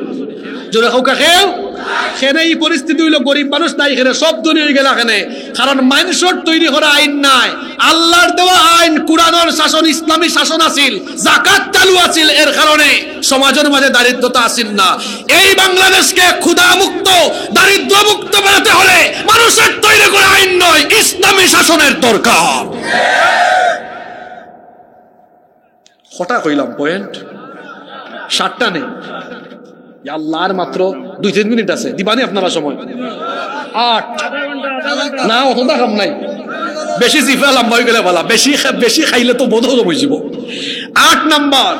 Speaker 2: জোরে হোকা কেউ সেনে এই পরিস্থিতি হইল গরিব মানুষ নাই এখানে সব দুনিয়া গেল এখানে। কারণ মানুষের তৈরি করা আইন নাই, আল্লাহর দেওয়া আইন কুরআনের শাসন ইসলামী শাসন আছিল, জাকাত চালু আছিল, এর কারণে সমাজের মাঝে দারিদ্রতা আসিল না। এই বাংলাদেশকে ক্ষুধা মুক্ত দারিদ্র মুক্ত বানাতে হলে মানুষের তৈরি করা আইন নয়, ইসলামী শাসনের দরকার। হঠাৎ হইলাম পয়েন্ট 7টা নেই আল্লাহর মাত্র 2-3 মিনিট আছে, দিবানি আপনারা সময় 8 না ওটা কাম নাই, বেশি জিফা লম্বা হয়ে গেলে বলা, বেশি খাইলে তো বোধ হয়ে যাব। 8 নাম্বার,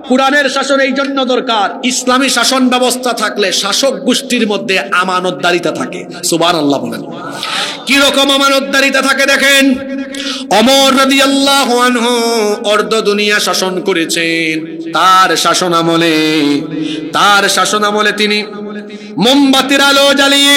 Speaker 2: কুরআনের শাসন এই জন্য দরকার, ইসলামী শাসন ব্যবস্থা থাকলে শাসক গোষ্ঠীর মধ্যে আমানতদারিতা থাকে। সুবহানাল্লাহ বলেন। কি রকম আমানতদারিতা থাকে দেখেন। ওমর রাদিয়াল্লাহু আনহু অর্ধ দুনিয়া শাসন করেছেন। তার শাসনামলে তিনি মোমবাতির আলো জ্বালিয়ে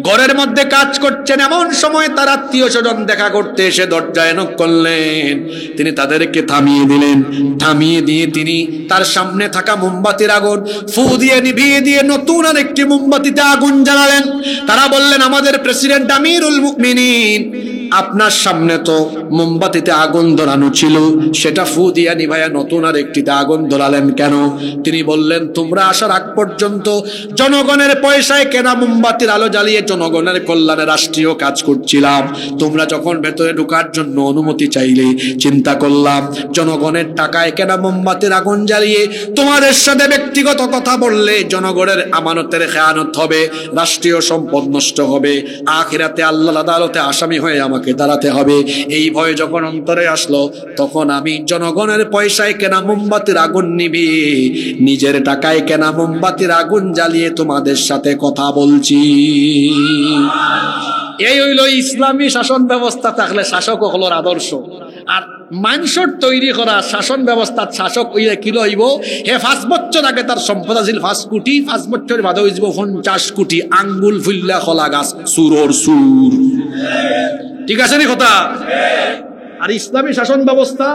Speaker 2: ঘরের মধ্যে কাজ করছেন। এমন সময় তার আত্মীয় স্বজন দেখা করতে এসে দরজায় নক করলেন। তিনি তাদেরকে থামিয়ে দিলেন। থামিয়ে দিয়ে তিনি তার সামনে থাকা মোমবাতির আগুন ফু দিয়ে নিভিয়ে দিয়ে নতুন আরেকটি মোমবাতিতে আগুন জ্বালালেন। তারা বললেন, আমাদের প্রেসিডেন্ট আমিরুল মুমিনিন, আপনার সামনে তো মোমবাতিতে আগুন ধরানো ছিল, সেটা ফু দিয়া নিভাইয়া নতুন আর একটিতে আগুন ধরালেন কেন? তিনি বললেন, তোমরা আসার আগ পর্যন্ত জনগণের পয়সায় কেনা মোমবাতির আলো জ্বালিয়ে জনগণের কল্যাণে রাষ্ট্রীয় কাজ করছিলাম। তোমরা যখন ভেতরে ঢোকার জন্য অনুমতি চাইলে চিন্তা করলাম জনগণের টাকায় কেনা মোমবাতির আগুন জ্বালিয়ে তোমাদের সাথে ব্যক্তিগত কথা বললে জনগণের আমানতের খেয়ানত হবে, রাষ্ট্রীয় সম্পদ নষ্ট হবে, আখিরাতে আল্লাহর আদালতে আসামি হয়ে আমাকে দাঁড়াতে হবে। এই ভয় যখন অন্তরে আসলো, তখন আমি জনগণের পয়সায় কেনা মোমবাতির আগুন নিভিয়ে নিজের টাকায় কেনা মোমবাতির আগুন জ্বালিয়ে তোমাদের সাথে কথা বলছি। এই হইল ইসলামী শাসন ব্যবস্থা থাকলে শাসক হলোর আদর্শ। আর মানুষের তৈরি করা শাসন ব্যবস্থার শাসক হইলে কি হইব? হে 5 বছর আগে তার সম্পদ আছিল 5 কোটি, 5 বছর বাদে হয়ে যাব 50 কোটি। আঙ্গুল ফুল্লা খোলা গাছ, সুরর সুর। ঠিক আছে নি কথা? আর ইসলামী শাসন ব্যবস্থা,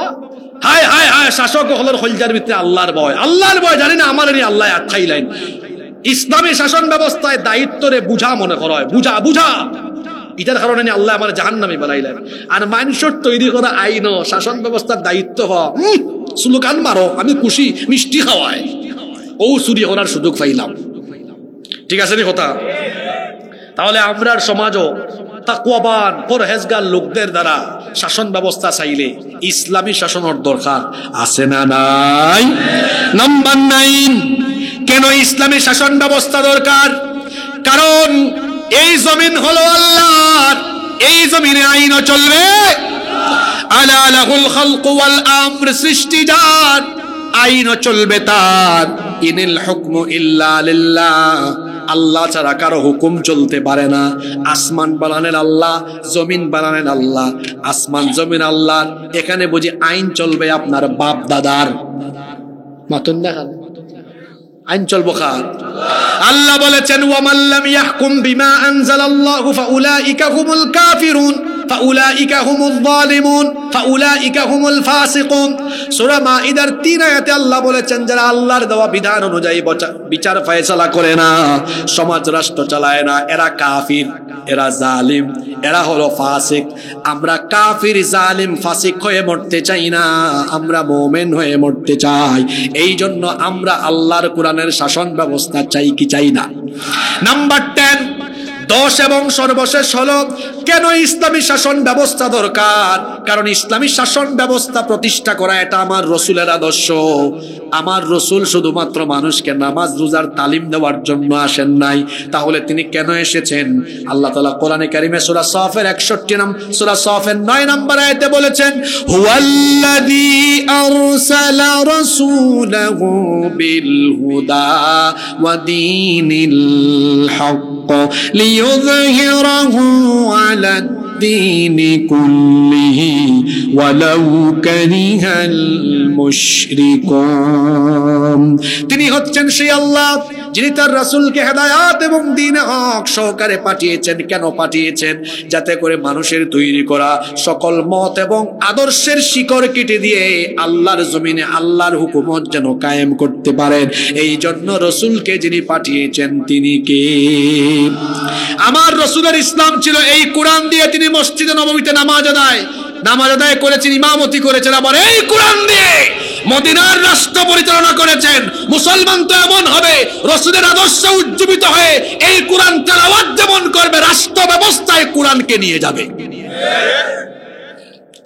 Speaker 2: হায় হায় হায়, শাসক হলের হলজার ভিতরে আল্লাহর ভয় জানি না আমার আল্লাহ আটকাইলেন। ইসলামী শাসন ব্যবস্থায় দায়িত্বরে বুঝা মনে করা হয়, বুঝা এটার কারণে আল্লাহ আমার জাহান্নামে বানাইলেন। আর মানুষের তৈরি করা আইন শাসন ব্যবস্থার দায়িত্ব হওয়া স্লোগান মারো, আমি খুশি, মিষ্টি খাওয়ায়, ও চুরি করার সুযোগ পাইলাম। ঠিক আছে নি কথা? তাহলে আমরার সমাজও তাকওয়াবান পরহেজগার লোকদের দ্বারা শাসন ব্যবস্থা চাইলে ইসলামী শাসনের দরকার আছে না নাই? নাম্বার 9, কেন ইসলামী শাসন ব্যবস্থা দরকার? কারণ এই জমিন হলো আল্লাহর, এই জমিনে আইনও চলবে। আলা লাহুল খালকু ওয়াল আমর, সৃষ্টি যার, আইনও চলবে তার। ইনিল হুকমু ইল্লা লিল্লাহ, আল্লাহ ছাড়া কারো হুকুম চলতে পারে না। আসমান বানালেন আল্লাহ, জমিন বানালেন আল্লাহ, আসমান জমিন আল্লাহ। এখানে বুঝি আইন চলবে আপনার বাপ দাদার? মাতুন দেখান, আইন চলবো কার? আল্লাহ বলেছেন ওয়ামান লাম ইয়াহকুম বিমা আনজালাল্লাহু ফাউলাইকা হুমুল কাফিরুন ফাউলাইকা হুমুল যালিমুন ফাউলাইকা হুমুল ফাসিকুন। সূরা মাইদার 3 আয়াতে আল্লাহ বলেছেন যারা আল্লাহর দেওয়া বিধান অনুযায়ী বিচার ফয়সালা করে না, সমাজ রাষ্ট্র চালায় না, এরা কাফির, এরা জালিম, এরা হলো ফাসিক। আমরা কাফির, জালিম, ফাসিক হয়ে মরতে চাই না, আমরা মুমিন হয়ে মরতে চাই। এই জন্য আমরা আল্লাহর কোরআনের শাসন ব্যবস্থা চাই কি চাই না? নাম্বার 10, 10 এবং সর্বশেষ হলো কেন ইসলামী শাসন ব্যবস্থা দরকার? কারণ ইসলামী শাসন ব্যবস্থা প্রতিষ্ঠা করা এটা আমার রসুলের আদর্শ। আমার রসুল শুধুমাত্র মানুষকে নামাজ রোজার তালিম দেওয়ার জন্য আসেন নাই, তাহলে তিনি কেন এসেছেন? আল্লাহ তাআলা কোরআনে কারিমে সূরা সাফের 9 নম্বর আয়াতে বলেছেন হুয়াল্লাযী আরসালা রাসূলাহু বিল হুদা ওয়া দীনিল হক লিইয়ুযহিরাহু আলা الدين كله ولو كره المشركون। তিনি হচ্ছেন সেই আল্লাহ যিনি তার রাসূলকে হেদায়েত এবং দ্বীনে হক সহকারে পাঠিয়েছেন। কেন পাঠিয়েছেন? যাতে করে মানুষের তৈরি করা সকল মত এবং আদর্শের শিকড় কেটে দিয়ে আল্লাহর জমিনে আল্লাহর হুকুমত যেন কায়েম করতে পারেন। এই জন্য রাসূলকে যিনি পাঠিয়েছেন তিনি কে? আমার রাসূলের ইসলাম ছিল এই কোরআন দিয়ে তিনি মসজিদে নববীতে নামাজ আদায় করেছেন, ইমামতি করেছেন, আবার এই কোরআন দিয়ে মদিনার রাষ্ট্র পরিচালনা করেছেন। মুসলমান তো এমন হবে রাসূলের আদর্শে উজ্জীবিত হয়ে এই কোরআন তেলাওয়াত যেমন করবে, রাষ্ট্র ব্যবস্থায় কোরআনকে নিয়ে যাবে।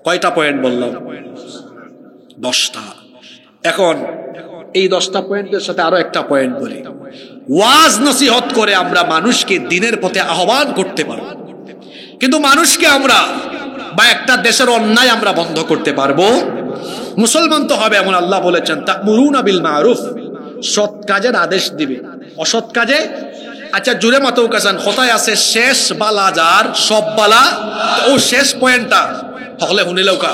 Speaker 2: কয়টা পয়েন্ট বললাম? 10টা। এখন এই 10টা পয়েন্টের সাথে আরো একটা পয়েন্ট বলি। ওয়াজ নসিহত করে আমরা মানুষকে দ্বীনের পথে আহ্বান করতে পারবো, কিন্তু মানুষকে আমরা বা একটা দেশের অন্যায় আমরা বন্ধ করতে পারবো? মুসলমান তো হবে এমন আল্লাহ বলেছেন তা'মুরুনা বিল মারুফ, সৎ কাজের আদেশ দিবে, অসৎ কাজে। আচ্ছা জুরে মাতো কাসান কথায় আছে শেষ বালা যার সব বালা, ও শেষ পয়েন্টটা হকলে শুনিলেও কা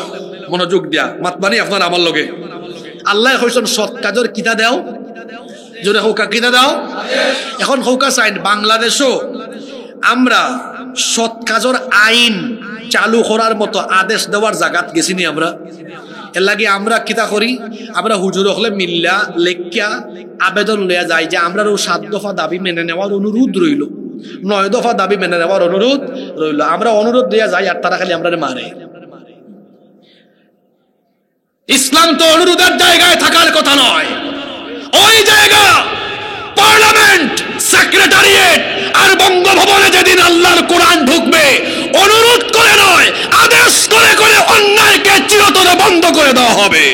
Speaker 2: মনোযোগ দিয়া মাতবানি আপনার আমার লগে। আল্লাহ কইছেন সৎ কাজের কিতা দাও, জোরে হৌকা কিতা দাও। এখন হৌকা চাইন বাংলাদেশও আমরা সৎ কাজের আইন চালু করার মতো আদেশ দেওয়ার জায়গাত গেছিনি আমরা। এর লাগে আমরা কিতা করি, আমরা হুজুর হলে মিল্লা লেখিয়া আবেদন লইয়া যাই যে আমরা 7 দফা দাবি মেনে নেওয়ার অনুরোধ রইল, 9 দফা দাবি মেনে নেওয়ার অনুরোধ রইল। আমরা অনুরোধ দিয়া যাই আর তারা খালি আমরা মারে। ইসলাম তো অনুরোধের জায়গায় থাকার কথা নয়, ওই জায়গা পার্লামেন্ট, সেক্রেটারিয়েট আর বঙ্গভবনে যেদিন আল্লাহর কোরআন ঢুকবে অনুরোধ করে নয়, আদেশ করে করে অন্যায়কে চিরতরে বন্ধ করে দেওয়া হবে।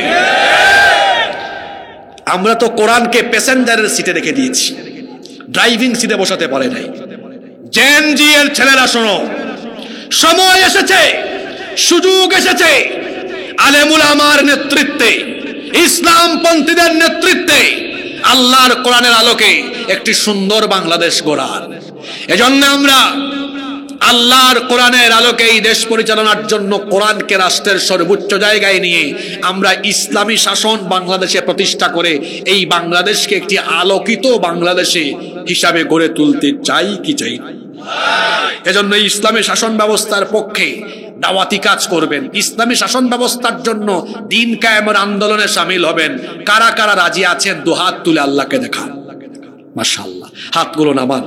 Speaker 2: আমরা তো কোরআনকে প্যাসেঞ্জারের সিটে রেখে দিয়েছি, ড্রাইভিং সিটে বসাতে পারে নাই। জেন জি এর ছেলেরা শোনো, সময় এসেছে, সুযোগ এসেছে, আলেমুল আমার নেতৃত্বে, ইসলাম পন্থীদের নেতৃত্বে আল্লাহর কোরআনের আলোকে একটি সুন্দর বাংলাদেশ গড়ার। এজন্য আমরা আল্লাহর কোরআনের আলোকে এই দেশ পরিচালনার জন্য কোরআনকে রাষ্ট্রের সর্বোচ্চ জায়গায় নিয়ে আমরা ইসলামী শাসন বাংলাদেশে প্রতিষ্ঠা করে এই বাংলাদেশকে একটি আলোকিত বাংলাদেশে হিসাবে গড়ে তুলতে চাই কি চাই না? এজন্য ইসলামী শাসন ব্যবস্থার পক্ষে
Speaker 1: দাওয়াতি কাজ করবেন, ইসলামী শাসন ব্যবস্থার জন্য দিন কায়েমের আন্দোলনে শামিল হবেন। কারা কারা রাজি আছেন দুহাত তুলে আল্লাহকে দেখান। মাশাআল্লাহ, হাতগুলো নামান।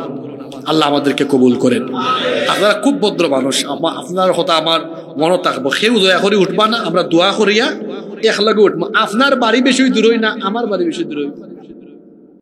Speaker 1: আল্লাহ আমাদেরকে কবুল করেন। আপনারা খুব ভদ্র মানুষ, আপনার কথা আমার মনে থাকবো। কেউ দয়া করে উঠবা না, আমরা দোয়া করিয়া একলগে উঠবো। আপনার বাড়ি বেশি দূরই না, আমার বাড়ি বেশি দূরই।